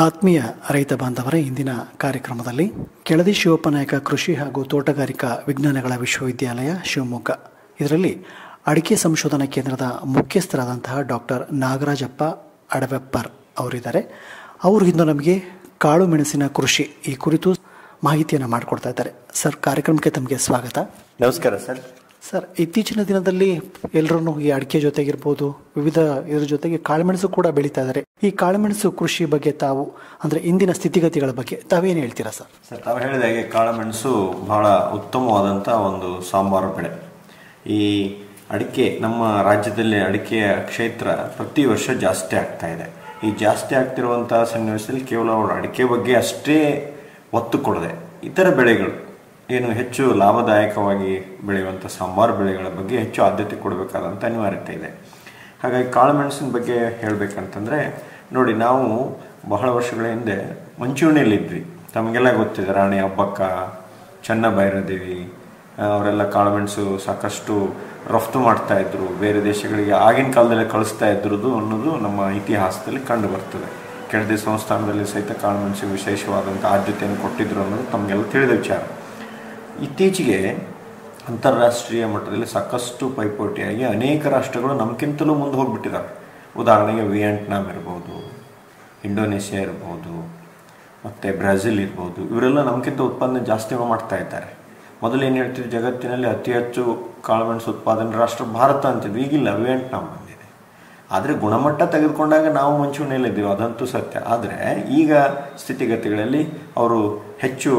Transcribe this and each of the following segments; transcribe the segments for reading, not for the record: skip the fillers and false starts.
ಆತ್ಮೀಯ ರೈತ ಬಾಂಧವರ ಇಂದಿನ ಕಾರ್ಯಕ್ರಮದಲ್ಲಿ ಕೆಳದಿ ಶಿವಪ್ಪನಾಯಕ ಕೃಷಿ ಹಾಗೂ ತೋಟಗಾರಿಕಾ ವಿಜ್ಞಾನಗಳ ವಿಶ್ವವಿದ್ಯಾಲಯ ಶಿವಮೊಗ್ಗ ಇದರಲ್ಲಿ ಅಡಿಕೆ ಸಂಶೋಧನಾ ಕೇಂದ್ರದ ಮುಖ್ಯಸ್ಥರಾದಂತಹ ಡಾಕ್ಟರ್ ನಾಗರಾಜಪ್ಪ ಅಡವೆಪ್ಪರ್ ಅವರಿದ್ದಾರೆ. ಅವರು ಇಂದು ನಮಗೆ ಕಾಳು ಮೆಣಸಿನ ಕೃಷಿ ಈ ಕುರಿತು ಮಾಹಿತಿಯನ್ನು ಮಾಡಿಕೊಡ್ತಾ ಇದ್ದಾರೆ. ಸರ್, ಕಾರ್ಯಕ್ರಮಕ್ಕೆ ತಮಗೆ ಸ್ವಾಗತ. ನಮಸ್ಕಾರ ಸರ್. ಸರ್, ಇತ್ತೀಚಿನ ದಿನದಲ್ಲಿ ಎಲ್ಲರೂ ಈ ಅಡಿಕೆ ಜೊತೆಗಿರ್ಬೋದು ವಿವಿಧ ಇದ್ರ ಜೊತೆಗೆ ಕಾಳುಮೆಣಸು ಕೂಡ ಬೆಳೀತಾ ಇದ್ದಾರೆ. ಈ ಕಾಳುಮೆಣಸು ಕೃಷಿ ಬಗ್ಗೆ ತಾವು ಅಂದರೆ ಇಂದಿನ ಸ್ಥಿತಿಗತಿಗಳ ಬಗ್ಗೆ ತಾವೇನು ಹೇಳ್ತೀರಾ ಸರ್? ಸರ್, ತಾವು ಹೇಳಿದ ಹಾಗೆ ಕಾಳುಮೆಣಸು ಬಹಳ ಉತ್ತಮವಾದಂಥ ಒಂದು ಸಾಂಬಾರು ಬೆಳೆ. ಈ ಅಡಿಕೆ ನಮ್ಮ ರಾಜ್ಯದಲ್ಲಿ ಅಡಿಕೆಯ ಕ್ಷೇತ್ರ ಪ್ರತಿ ವರ್ಷ ಜಾಸ್ತಿ ಆಗ್ತಾ ಇದೆ. ಈ ಜಾಸ್ತಿ ಆಗ್ತಿರುವಂತಹ ಸನ್ನಿವೇಶದಲ್ಲಿ ಕೇವಲ ಅವರು ಅಡಿಕೆ ಬಗ್ಗೆ ಅಷ್ಟೇ ಒತ್ತು ಕೊಡದೆ ಇತರ ಬೆಳೆಗಳು ಏನು ಹೆಚ್ಚು ಲಾಭದಾಯಕವಾಗಿ ಬೆಳೆಯುವಂಥ ಸಾಂಬಾರು ಬೆಳೆಗಳ ಬಗ್ಗೆ ಹೆಚ್ಚು ಆದ್ಯತೆ ಕೊಡಬೇಕಾದಂಥ ಅನಿವಾರ್ಯತೆ ಇದೆ. ಹಾಗಾಗಿ ಕಾಳುಮೆಣಸಿನ ಬಗ್ಗೆ ಹೇಳಬೇಕಂತಂದರೆ ನೋಡಿ, ನಾವು ಬಹಳ ವರ್ಷಗಳ ಹಿಂದೆ ಮಂಚೂಣಿಯಲ್ಲಿದ್ವಿ. ತಮಗೆಲ್ಲ ಗೊತ್ತಿದೆ, ರಾಣಿ ಅಬ್ಬಕ್ಕ, ಚನ್ನಭೈರದೇವಿ ಅವರೆಲ್ಲ ಕಾಳುಮೆಣಸು ಸಾಕಷ್ಟು ರಫ್ತು ಮಾಡ್ತಾ ಇದ್ರು, ಬೇರೆ ದೇಶಗಳಿಗೆ ಆಗಿನ ಕಾಲದಲ್ಲಿ ಕಳಿಸ್ತಾ ಇದ್ರದ್ದು ಅನ್ನೋದು ನಮ್ಮ ಇತಿಹಾಸದಲ್ಲಿ ಕಂಡು ಬರ್ತದೆ. ಕೆಳದಿ ಸಂಸ್ಥಾನದಲ್ಲಿ ಸಹಿತ ಕಾಳುಮೆಣಸಿಗೆ ವಿಶೇಷವಾದಂಥ ಆದ್ಯತೆಯನ್ನು ಕೊಟ್ಟಿದ್ರು ಅನ್ನೋದು ತಮಗೆಲ್ಲ ತಿಳಿದ ವಿಚಾರ. ಇತ್ತೀಚೆಗೆ ಅಂತಾರಾಷ್ಟ್ರೀಯ ಮಟ್ಟದಲ್ಲಿ ಸಾಕಷ್ಟು ಪೈಪೋಟಿಯಾಗಿ ಅನೇಕ ರಾಷ್ಟ್ರಗಳು ನಮಗಿಂತಲೂ ಮುಂದೆ ಹೋಗಿಬಿಟ್ಟಿದ್ದಾರೆ. ಉದಾಹರಣೆಗೆ ವಿಯೆಟ್ನಾಂ ಇರ್ಬೋದು, ಇಂಡೋನೇಷ್ಯಾ ಇರ್ಬೋದು, ಮತ್ತು ಬ್ರೆಜಿಲ್ ಇರ್ಬೋದು. ಇವರೆಲ್ಲ ನಮಗಿಂತ ಉತ್ಪಾದನೆ ಜಾಸ್ತಿ ಮಾಡ್ತಾ ಇದ್ದಾರೆ. ಮೊದಲು ಏನು ಹೇಳ್ತೀವಿ, ಜಗತ್ತಿನಲ್ಲಿ ಅತಿ ಹೆಚ್ಚು ಕಾಳುಮೆಣಸು ಉತ್ಪಾದನೆ ರಾಷ್ಟ್ರ ಭಾರತ ಅಂತಿದ್ವಿ. ಈಗಿಲ್ಲ, ವಿಯೆಟ್ನಾಂ ಬಂದಿದೆ. ಆದರೆ ಗುಣಮಟ್ಟ ತೆಗೆದುಕೊಂಡಾಗ ನಾವು ಮುಂಚೂಣಿಯಲ್ಲಿದ್ದೀವಿ, ಅದಂತೂ ಸತ್ಯ. ಆದರೆ ಈಗ ಸ್ಥಿತಿಗತಿಗಳಲ್ಲಿ ಅವರು ಹೆಚ್ಚು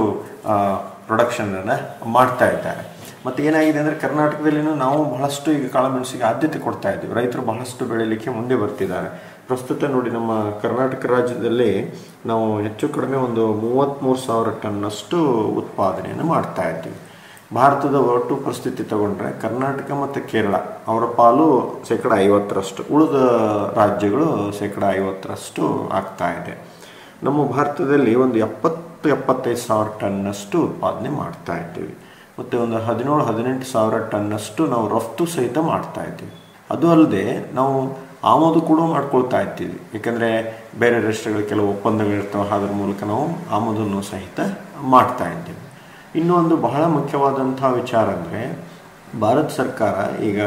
ಪ್ರೊಡಕ್ಷನನ್ನು ಮಾಡ್ತಾ ಇದ್ದಾರೆ. ಮತ್ತು ಏನಾಗಿದೆ ಅಂದರೆ ಕರ್ನಾಟಕದಲ್ಲಿನೂ ನಾವು ಬಹಳಷ್ಟು ಈಗ ಕಾಳುಮೆಣಸಿಗೆ ಆದ್ಯತೆ ಕೊಡ್ತಾ ಇದ್ದೀವಿ. ರೈತರು ಬಹಳಷ್ಟು ಬೆಳೀಲಿಕ್ಕೆ ಮುಂದೆ ಬರ್ತಿದ್ದಾರೆ. ಪ್ರಸ್ತುತ ನೋಡಿ, ನಮ್ಮ ಕರ್ನಾಟಕ ರಾಜ್ಯದಲ್ಲಿ ನಾವು ಹೆಚ್ಚು ಕಡಿಮೆ ಒಂದು 33,000 ಟನ್ನಷ್ಟು ಉತ್ಪಾದನೆಯನ್ನು ಮಾಡ್ತಾ ಇದ್ದೀವಿ. ಭಾರತದ ಒಟ್ಟು ಪರಿಸ್ಥಿತಿ ತಗೊಂಡ್ರೆ ಕರ್ನಾಟಕ ಮತ್ತು ಕೇರಳ ಅವರ ಪಾಲು 50%, ಉಳಿದ ರಾಜ್ಯಗಳು 50% ಆಗ್ತಾ ಇದೆ. ನಮ್ಮ ಭಾರತದಲ್ಲಿ ಒಂದು 70-75,000 ಟನ್ನಷ್ಟು ಉತ್ಪಾದನೆ ಮಾಡ್ತಾ ಇದ್ದೀವಿ. ಮತ್ತು ಒಂದು 17-18,000 ಟನ್ನಷ್ಟು ನಾವು ರಫ್ತು ಸಹಿತ ಮಾಡ್ತಾ ಇದ್ದೀವಿ. ಅದು ಅಲ್ಲದೆ ನಾವು ಆಮದು ಕೂಡ ಮಾಡ್ಕೊಳ್ತಾ ಇದ್ದೀವಿ. ಏಕೆಂದರೆ ಬೇರೆ ರಾಷ್ಟ್ರಗಳ ಕೆಲವು ಒಪ್ಪಂದಗಳಿರ್ತವೆ, ಅದರ ಮೂಲಕ ನಾವು ಆಮದನ್ನು ಸಹಿತ ಮಾಡ್ತಾ ಇದ್ದೀವಿ. ಇನ್ನೊಂದು ಬಹಳ ಮುಖ್ಯವಾದಂಥ ವಿಚಾರ ಅಂದರೆ ಭಾರತ ಸರ್ಕಾರ ಈಗ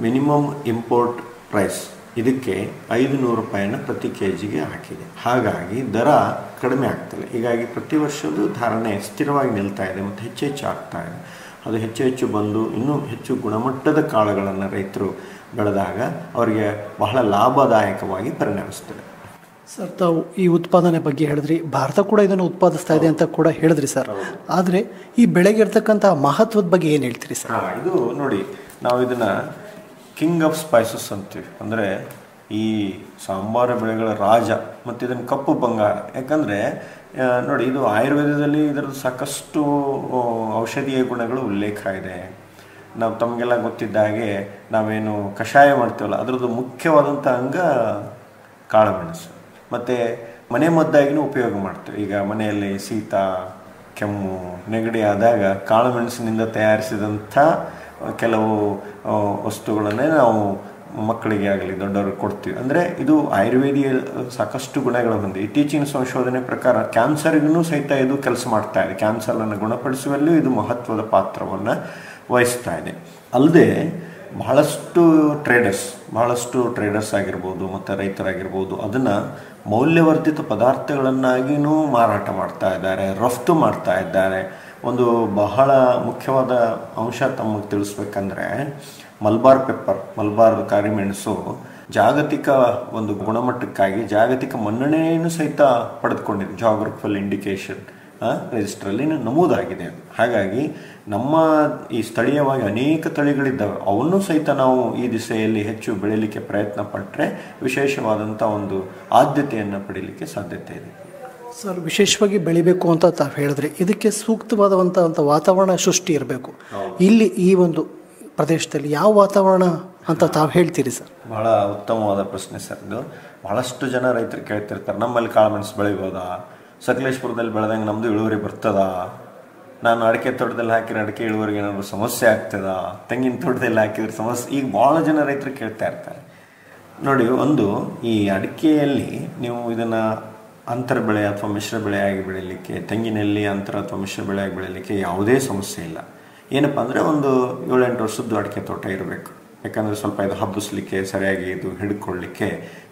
ಮಿನಿಮಮ್ ಇಂಪೋರ್ಟ್ ಪ್ರೈಸ್ ಇದಕ್ಕೆ 500 ರೂಪಾಯಿನ ಪ್ರತಿ ಕೆಜಿಗೆ ಹಾಕಿದೆ. ಹಾಗಾಗಿ ದರ ಕಡಿಮೆ ಆಗ್ತದೆ. ಹೀಗಾಗಿ ಪ್ರತಿ ವರ್ಷದ ಧಾರಣೆ ಸ್ಥಿರವಾಗಿ ನಿಲ್ತಾ ಇದೆ ಮತ್ತು ಹೆಚ್ಚು ಆಗ್ತಾ ಇದೆ. ಅದು ಹೆಚ್ಚು ಬಂದು ಇನ್ನೂ ಹೆಚ್ಚು ಗುಣಮಟ್ಟದ ಕಾಳುಗಳನ್ನು ರೈತರು ಬೆಳೆದಾಗ ಅವರಿಗೆ ಬಹಳ ಲಾಭದಾಯಕವಾಗಿ ಪರಿಣಮಿಸ್ತದೆ. ಸರ್, ತಾವು ಈ ಉತ್ಪಾದನೆ ಬಗ್ಗೆ ಹೇಳಿದ್ರಿ, ಭಾರತ ಕೂಡ ಇದನ್ನು ಉತ್ಪಾದಿಸ್ತಾ ಇದೆ ಅಂತ ಕೂಡ ಹೇಳಿದ್ರಿ ಸರ್. ಆದರೆ ಈ ಬೆಳೆಗೆ ಇರ್ತಕ್ಕಂಥ ಮಹತ್ವದ ಬಗ್ಗೆ ಏನು ಹೇಳ್ತೀರಿ ಸರ್? ಇದು ನೋಡಿ, ನಾವು ಇದನ್ನು ಕಿಂಗ್ ಆಫ್ ಸ್ಪೈಸಸ್ ಅಂತೀವಿ. ಅಂದರೆ ಈ ಸಾಂಬಾರು ಬೆಳೆಗಳ ರಾಜ, ಮತ್ತು ಇದನ್ನು ಕಪ್ಪು ಬಂಗಾರ. ಯಾಕಂದರೆ ನೋಡಿ, ಇದು ಆಯುರ್ವೇದದಲ್ಲಿ ಇದರದ್ದು ಸಾಕಷ್ಟು ಔಷಧೀಯ ಗುಣಗಳು ಉಲ್ಲೇಖ ಇದೆ. ನಾವು ತಮಗೆಲ್ಲ ಗೊತ್ತಿದ್ದ ಹಾಗೆ ನಾವೇನು ಕಷಾಯ ಮಾಡ್ತೀವಲ್ಲ, ಅದರದ್ದು ಮುಖ್ಯವಾದಂಥ ಅಂಗ ಕಾಳುಮೆಣಸು. ಮತ್ತು ಮನೆ ಮದ್ದಾಗಿನೂ ಉಪಯೋಗ ಮಾಡ್ತೀವಿ. ಈಗ ಮನೆಯಲ್ಲಿ ಶೀತ, ಕೆಮ್ಮು, ನೆಗಡಿ ಆದಾಗ ಕಾಳುಮೆಣಸಿನಿಂದ ತಯಾರಿಸಿದಂಥ ಕೆಲವು ವಸ್ತುಗಳನ್ನೇ ನಾವು ಮಕ್ಕಳಿಗೆ ಆಗಲಿ ದೊಡ್ಡವ್ರಿಗೆ ಕೊಡ್ತೀವಿ. ಅಂದರೆ ಇದು ಆಯುರ್ವೇದಿಯ ಸಾಕಷ್ಟು ಗುಣಗಳು ಹೊಂದಿದೆ. ಇತ್ತೀಚಿನ ಸಂಶೋಧನೆ ಪ್ರಕಾರ ಕ್ಯಾನ್ಸರ್ಗೂ ಸಹಿತ ಇದು ಕೆಲಸ ಮಾಡ್ತಾ ಇದೆ. ಕ್ಯಾನ್ಸರನ್ನು ಗುಣಪಡಿಸುವಲ್ಲೂ ಇದು ಮಹತ್ವದ ಪಾತ್ರವನ್ನು ವಹಿಸ್ತಾ ಇದೆ. ಅಲ್ಲದೆ ಬಹಳಷ್ಟು ಟ್ರೇಡರ್ಸ್ ಆಗಿರ್ಬೋದು ಮತ್ತು ರೈತರಾಗಿರ್ಬೋದು ಅದನ್ನು ಮೌಲ್ಯವರ್ಧಿತ ಪದಾರ್ಥಗಳನ್ನಾಗಿಯೂ ಮಾರಾಟ ಮಾಡ್ತಾ ಇದ್ದಾರೆ, ರಫ್ತು ಮಾಡ್ತಾ ಇದ್ದಾರೆ. ಒಂದು ಬಹಳ ಮುಖ್ಯವಾದ ಅಂಶ ತಮಗೆ ತಿಳಿಸ್ಬೇಕಂದ್ರೆ ಮಲ್ಬಾರ್ ಕಾಳುಮೆಣಸು ಜಾಗತಿಕ ಒಂದು ಗುಣಮಟ್ಟಕ್ಕಾಗಿ ಜಾಗತಿಕ ಮನ್ನಣೆಯನ್ನು ಸಹಿತ ಪಡೆದುಕೊಂಡಿದೆ. ಜಾಗ್ರಫಿಕಲ್ ಇಂಡಿಕೇಶನ್ ರಿಜಿಸ್ಟ್ರಲ್ಲಿ ನಮೂದಾಗಿದೆ. ಹಾಗಾಗಿ ನಮ್ಮ ಈ ಸ್ಥಳೀಯವಾಗಿ ಅನೇಕ ತಳಿಗಳಿದ್ದಾವೆ, ಅವನ್ನು ಸಹಿತ ನಾವು ಈ ದಿಸೆಯಲ್ಲಿ ಹೆಚ್ಚು ಬೆಳೀಲಿಕ್ಕೆ ಪ್ರಯತ್ನ ಪಟ್ಟರೆ ವಿಶೇಷವಾದಂಥ ಒಂದು ಆದ್ಯತೆಯನ್ನು ಪಡೀಲಿಕ್ಕೆ ಸಾಧ್ಯತೆ ಇದೆ. ಸರ್, ವಿಶೇಷವಾಗಿ ಬೆಳಿಬೇಕು ಅಂತ ತಾವು ಹೇಳಿದ್ರೆ ಇದಕ್ಕೆ ಸೂಕ್ತವಾದಂಥ ವಾತಾವರಣ ಸೃಷ್ಟಿ ಇರಬೇಕು. ಇಲ್ಲಿ ಈ ಒಂದು ಪ್ರದೇಶದಲ್ಲಿ ಯಾವ ವಾತಾವರಣ ಅಂತ ತಾವು ಹೇಳ್ತೀರಿ ಸರ್? ಬಹಳ ಉತ್ತಮವಾದ ಪ್ರಶ್ನೆ ಸರ್. ಇದು ಬಹಳಷ್ಟು ಜನ ರೈತರು ಕೇಳ್ತಿರ್ತಾರೆ, ನಮ್ಮಲ್ಲಿ ಕಾಳುಮೆಣಸು ಬೆಳಿಬೋದಾ, ಸಕಲೇಶ್ಪುರದಲ್ಲಿ ಬೆಳೆದಂಗೆ ನಮ್ಮದು ಇಳುವರಿ ಬರ್ತದಾ, ನಾನು ಅಡಿಕೆ ತೋಟದಲ್ಲಿ ಹಾಕಿರೋ ಅಡಿಕೆ ಇಳುವರಿಗೆ ಏನಾದರೂ ಸಮಸ್ಯೆ ಆಗ್ತದಾ, ತೆಂಗಿನ ತೋಟದಲ್ಲಿ ಹಾಕಿದ್ರೆ ಸಮಸ್ಯೆ, ಈಗ ಭಾಳ ಜನ ರೈತರು ಕೇಳ್ತಾ ಇರ್ತಾರೆ. ನೋಡಿ, ಒಂದು ಈ ಅಡಿಕೆಯಲ್ಲಿ ನೀವು ಇದನ್ನು ಅಂತರ ಬೆಳೆ ಅಥವಾ ಮಿಶ್ರ ಬೆಳೆಯಾಗಿ ಬೆಳೀಲಿಕ್ಕೆ, ತೆಂಗಿನಲ್ಲಿ ಅಂತರ ಅಥವಾ ಮಿಶ್ರ ಬೆಳೆಯಾಗಿ ಬೆಳೀಲಿಕ್ಕೆ ಯಾವುದೇ ಸಮಸ್ಯೆ ಇಲ್ಲ. ಏನಪ್ಪ ಅಂದರೆ ಒಂದು 7-8 ವರ್ಷದ್ದು ಅಡಿಕೆ ತೋಟ ಇರಬೇಕು. ಯಾಕಂದರೆ ಸ್ವಲ್ಪ ಇದು ಹಬ್ಬಿಸ್ಲಿಕ್ಕೆ, ಸರಿಯಾಗಿ ಇದು ಹಿಡ್ಕೊಳ್ಳಿಕ್ಕೆ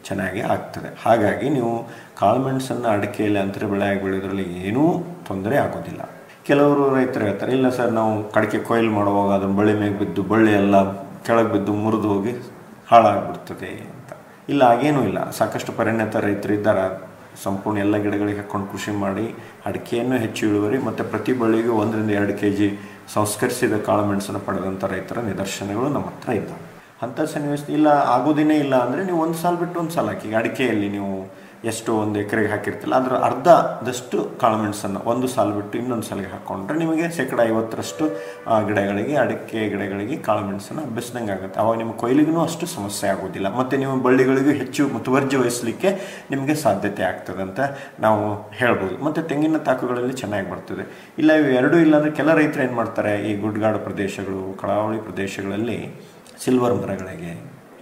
ಚೆನ್ನಾಗಿ ಆಗ್ತದೆ. ಹಾಗಾಗಿ ನೀವು ಕಾಳುಮೆಣಸನ್ನು ಅಡಿಕೆಯಲ್ಲಿ ಅಂತರ ಬೆಳೆಯಾಗಿ ಬೆಳೆಯೋದ್ರಲ್ಲಿ ಏನೂ ತೊಂದರೆ ಆಗೋದಿಲ್ಲ. ಕೆಲವರು ರೈತರು ಹೇಳ್ತಾರೆ, ಇಲ್ಲ ಸರ್ ನಾವು ಅಡಿಕೆ ಕೊಯ್ಲು ಮಾಡುವಾಗ ಅದನ್ನು ಬಳ್ಳಿ ಮೇಲೆ ಬಿದ್ದು ಬಳ್ಳಿ ಎಲ್ಲ ಕೆಳಗೆ ಬಿದ್ದು ಮುರಿದು ಹೋಗಿ ಹಾಳಾಗ್ಬಿಡ್ತದೆ ಅಂತ. ಇಲ್ಲ, ಹಾಗೇನೂ ಇಲ್ಲ. ಸಾಕಷ್ಟು ಪರಿಣತ ರೈತರು ಇದ್ದಾರೆ. ಸಂಪೂರ್ಣ ಎಲ್ಲ ಗಿಡಗಳಿಗೆ ಹಾಕ್ಕೊಂಡು ಕೃಷಿ ಮಾಡಿ ಅಡಿಕೆಯನ್ನು ಹೆಚ್ಚು ಇಳುವರಿ ಮತ್ತು ಪ್ರತಿ ಬಳ್ಳಿಗೂ 1-2 kg ಸಂಸ್ಕರಿಸಿದ ಕಾಳುಮೆಣಸನ್ನು ಪಡೆದಂಥ ರೈತರ ನಿದರ್ಶನಗಳು ನಮ್ಮ ಹತ್ರ ಇದ್ದಾವೆ. ಅಂಥ ಸನ್ನಿವೇಶ ಇಲ್ಲ ಆಗೋದಿನೇ ಇಲ್ಲ ಅಂದರೆ ನೀವು ಒಂದು ಸಾಲ ಬಿಟ್ಟು ಒಂದು ಸಾಲ ಹಾಕಿ. ಅಡಿಕೆಯಲ್ಲಿ ನೀವು ಎಷ್ಟು 1 ಎಕರೆಗೆ ಹಾಕಿರ್ತಿಲ್ಲ ಅದರ ಅರ್ಧದಷ್ಟು ಕಾಳುಮೆಣಸನ್ನು ಒಂದು ಸಾಲ ಬಿಟ್ಟು ಇನ್ನೊಂದು ಸಾಲಿಗೆ ಹಾಕ್ಕೊಂಡ್ರೆ ನಿಮಗೆ 50% ಗಿಡಗಳಿಗೆ, ಅಡಿಕೆ ಗಿಡಗಳಿಗೆ ಕಾಳುಮೆಣಸನ್ನು ಹಬ್ಬಿಸ್ದಂಗೆ ಆಗುತ್ತೆ. ಅವಾಗ ನಿಮ್ಮ ಕೊಯ್ಲಿಗೂ ಅಷ್ಟು ಸಮಸ್ಯೆ ಆಗೋದಿಲ್ಲ ಮತ್ತು ನಿಮ್ಮ ಬಳ್ಳಿಗಳಿಗೂ ಹೆಚ್ಚು ಮುತುವರ್ಜಿ ವಹಿಸಲಿಕ್ಕೆ ನಿಮಗೆ ಸಾಧ್ಯತೆ ಆಗ್ತದೆ ಅಂತ ನಾವು ಹೇಳ್ಬೋದು. ಮತ್ತು ತೆಂಗಿನ ತಾಕುಗಳಲ್ಲಿ ಚೆನ್ನಾಗಿ ಬರ್ತದೆ. ಇಲ್ಲ ಇವು ಎರಡೂ ಇಲ್ಲ ಅಂದರೆ ಕೆಲ ರೈತರು ಏನು ಮಾಡ್ತಾರೆ, ಈ ಗುಡ್ಗಾಡು ಪ್ರದೇಶಗಳು, ಕರಾವಳಿ ಪ್ರದೇಶಗಳಲ್ಲಿ ಸಿಲ್ವರ್ ಮರಗಳಿಗೆ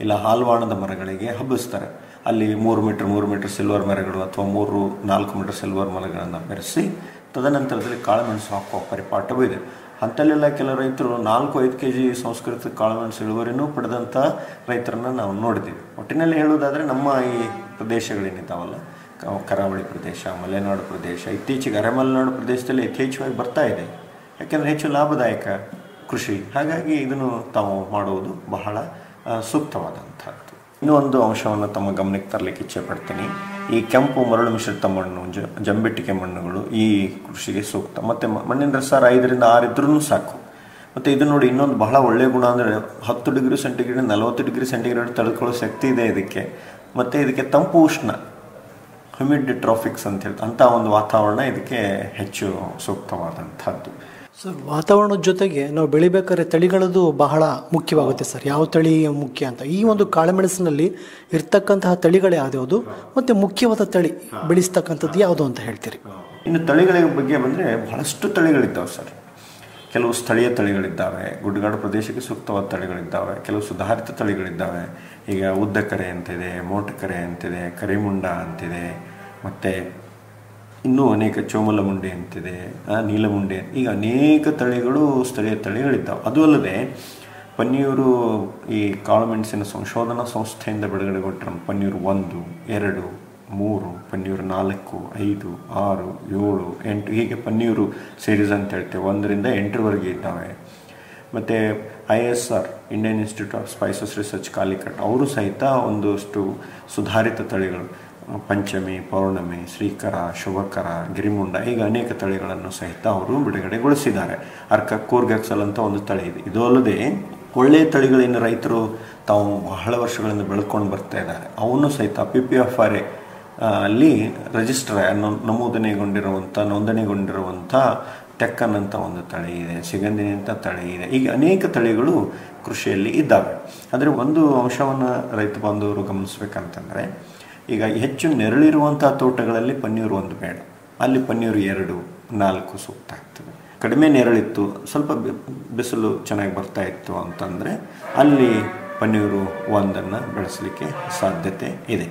ಇಲ್ಲ ಹಾಲ್ವಾಣದ ಮರಗಳಿಗೆ ಹಬ್ಬಿಸ್ತಾರೆ. ಅಲ್ಲಿ 3 ಮೀಟರ್ ಸಿಲ್ವರ್ ಮರಗಳು ಅಥವಾ 3-4 ಮೀಟರ್ ಸಿಲ್ವರ್ ಮರಗಳನ್ನು ಬೆರೆಸಿ ತದನಂತರದಲ್ಲಿ ಕಾಳುಮೆಣಸು ಹಾಕುವ ಪರಿಪಾಠವೂ ಇದೆ. ಅಂಥಲ್ಲೆಲ್ಲ ಕೆಲ ರೈತರು 4-5 kg ಸಂಸ್ಕೃತ ಕಾಳುಮೆಣಸು ಇಳುವರಿನೂ ಪಡೆದಂಥ ರೈತರನ್ನು ನಾವು ನೋಡಿದ್ದೀವಿ. ಒಟ್ಟಿನಲ್ಲಿ ಹೇಳೋದಾದರೆ ನಮ್ಮ ಈ ಪ್ರದೇಶಗಳೇನಿದ್ದಾವಲ್ಲ, ಕರಾವಳಿ ಪ್ರದೇಶ, ಮಲೆನಾಡು ಪ್ರದೇಶ, ಇತ್ತೀಚೆಗೆ ಅರೆಮಲೆನಾಡು ಪ್ರದೇಶದಲ್ಲಿ ಯಥೇಚ್ಛವಾಗಿ ಬರ್ತಾ ಇದೆ. ಯಾಕೆಂದರೆ ಹೆಚ್ಚು ಲಾಭದಾಯಕ ಕೃಷಿ. ಹಾಗಾಗಿ ಇದನ್ನು ತಾವು ಮಾಡುವುದು ಬಹಳ ಸೂಕ್ತವಾದಂಥದ್ದು. ಇನ್ನೂ ಒಂದು ಅಂಶವನ್ನು ತಮ್ಮ ಗಮನಕ್ಕೆ ತರಲಿಕ್ಕೆ ಇಚ್ಛೆ ಪಡ್ತೀನಿ. ಈ ಕೆಂಪು ಮರಳು ಮಿಶ್ರಿತ ಮಣ್ಣು, ಜಂಬಿಟ್ಟಿಗೆ ಮಣ್ಣುಗಳು ಈ ಕೃಷಿಗೆ ಸೂಕ್ತ. ಮತ್ತು ಮಣ್ಣಿನ ರಸ 5-6 ಇದ್ರೂ ಸಾಕು. ಮತ್ತು ಇದು ನೋಡಿ, ಇನ್ನೊಂದು ಬಹಳ ಒಳ್ಳೆಯ ಗುಣ ಅಂದರೆ 10 ಡಿಗ್ರಿ ಸೆಂಟಿಗ್ರೇಡ್ 40 ಡಿಗ್ರಿ ಸೆಂಟಿಗ್ರೇಡ್ ತಡೆದುಕೊಳ್ಳೋ ಶಕ್ತಿ ಇದೆ ಇದಕ್ಕೆ. ಮತ್ತು ಇದಕ್ಕೆ ತಂಪು ಉಷ್ಣ, ಹ್ಯೂಮಿಡ್ ಟ್ರಾಫಿಕ್ಸ್ ಅಂತ ಹೇಳ್ತಾರೆ, ಅಂಥ ಒಂದು ವಾತಾವರಣ ಇದಕ್ಕೆ ಹೆಚ್ಚು ಸೂಕ್ತವಾದಂಥದ್ದು. ಸರ್, ವಾತಾವರಣದ ಜೊತೆಗೆ ನಾವು ಬೆಳಿಬೇಕಾದ್ರೆ ತಳಿಗಳದ್ದು ಬಹಳ ಮುಖ್ಯವಾಗುತ್ತೆ ಸರ್. ಯಾವ ತಳಿ ಮುಖ್ಯ ಅಂತ ಈ ಒಂದು ಕಾಳುಮೆಣಸಿನಲ್ಲಿ ಇರ್ತಕ್ಕಂತಹ ತಳಿಗಳು ಯಾವ್ದು ಮತ್ತು ಮುಖ್ಯವಾದ ತಳಿ ಬೆಳೆಸ್ತಕ್ಕಂಥದ್ದು ಯಾವುದು ಅಂತ ಹೇಳ್ತೀರಿ? ಇನ್ನು ತಳಿಗಳ ಬಗ್ಗೆ ಬಂದರೆ ಬಹಳಷ್ಟು ತಳಿಗಳಿದ್ದಾವೆ ಸರ್. ಕೆಲವು ಸ್ಥಳೀಯ ತಳಿಗಳಿದ್ದಾವೆ, ಗುಡ್ಡಗಾಡು ಪ್ರದೇಶಕ್ಕೆ ಸೂಕ್ತವಾದ ತಳಿಗಳಿದ್ದಾವೆ, ಕೆಲವು ಸುಧಾರಿತ ತಳಿಗಳಿದ್ದಾವೆ. ಈಗ ಉದ್ದಕರೆ ಅಂತಿದೆ, ಮೋಟಕರೆ ಅಂತಿದೆ, ಕರಿಮುಂಡ ಅಂತಿದೆ, ಮತ್ತು ಇನ್ನೂ ಅನೇಕ ಚೋಮಲಮುಂಡೆ ಅಂತಿದೆ, ನೀಲಮುಂಡೆ, ಈಗ ಅನೇಕ ತಳಿಗಳು ಸ್ಥಳೀಯ ತಳಿಗಳಿದ್ದಾವೆ. ಅದು ಅಲ್ಲದೆ ಪನ್ನೀರು ಈ ಕಾಳುಮೆಣಸಿನ ಸಂಶೋಧನಾ ಸಂಸ್ಥೆಯಿಂದ ಬಿಡುಗಡೆಗೊಂಡಿರೋ ಪನ್ನೀರು 1, 2, 3, ಪನ್ನೀರು 4, 5, 6, 7, 8 ಹೀಗೆ ಪನ್ನೀರು ಸೀರೀಸ್ ಅಂತ ಹೇಳ್ತೇವೆ. 1ರಿಂದ 8ರವರೆಗೆ ಇದ್ದಾವೆ. ಮತ್ತು ISR Indian Institute of Spices Research Calicut ಅವರು ಸಹಿತ ಒಂದಷ್ಟು ಸುಧಾರಿತ ತಳಿಗಳು, ಪಂಚಮಿ, ಪೌರ್ಣಮಿ, ಶ್ರೀಕರ, ಶುಭಕರ, ಗಿರಿಮುಂಡ, ಈಗ ಅನೇಕ ತಳಿಗಳನ್ನು ಸಹಿತ ಅವರು ಬಿಡುಗಡೆಗೊಳಿಸಿದ್ದಾರೆ. ಕೂರ್ಗಕ್ಸಲ್ ಅಂತ ಒಂದು ತಳಿ ಇದೆ. ಇದು ಅಲ್ಲದೆ ಒಳ್ಳೆಯ ತಳಿಗಳನ್ನು ರೈತರು ತಾವು ಬಹಳ ವರ್ಷಗಳಿಂದ ಬೆಳ್ಕೊಂಡು ಬರ್ತಾ ಇದ್ದಾರೆ. ಅವನು ಸಹಿತ PPFRA ಅಲ್ಲಿ ರಿಜಿಸ್ಟರ್ ನೋಂದಣಿಗೊಂಡಿರುವಂಥ ಟೆಕ್ಕನ್ ಅಂತ ಒಂದು ತಳಿ ಇದೆ, ಸಿಗಂದಿನಿ ಅಂತ ತಳಿ ಇದೆ. ಈಗ ಅನೇಕ ತಳಿಗಳು ಕೃಷಿಯಲ್ಲಿ ಇದ್ದಾವೆ. ಆದರೆ ಒಂದು ಅಂಶವನ್ನು ರೈತ ಬಾಂಧವರು ಗಮನಿಸ್ಬೇಕಂತಂದರೆ, ಈಗ ಹೆಚ್ಚು ನೆರಳಿರುವಂಥ ತೋಟಗಳಲ್ಲಿ ಪನ್ನೀರು 1 ಬೇಡ, ಅಲ್ಲಿ ಪನ್ನೀರು 2, 4 ಸೂಕ್ತ ಆಗ್ತದೆ. ಕಡಿಮೆ ನೆರಳಿತ್ತು, ಸ್ವಲ್ಪ ಬಿಸಿಲು ಚೆನ್ನಾಗಿ ಬರ್ತಾ ಇತ್ತು ಅಂತಂದರೆ ಅಲ್ಲಿ ಪನ್ನೀರು 1 ಬೆಳೆಸಲಿಕ್ಕೆ ಸಾಧ್ಯತೆ ಇದೆ.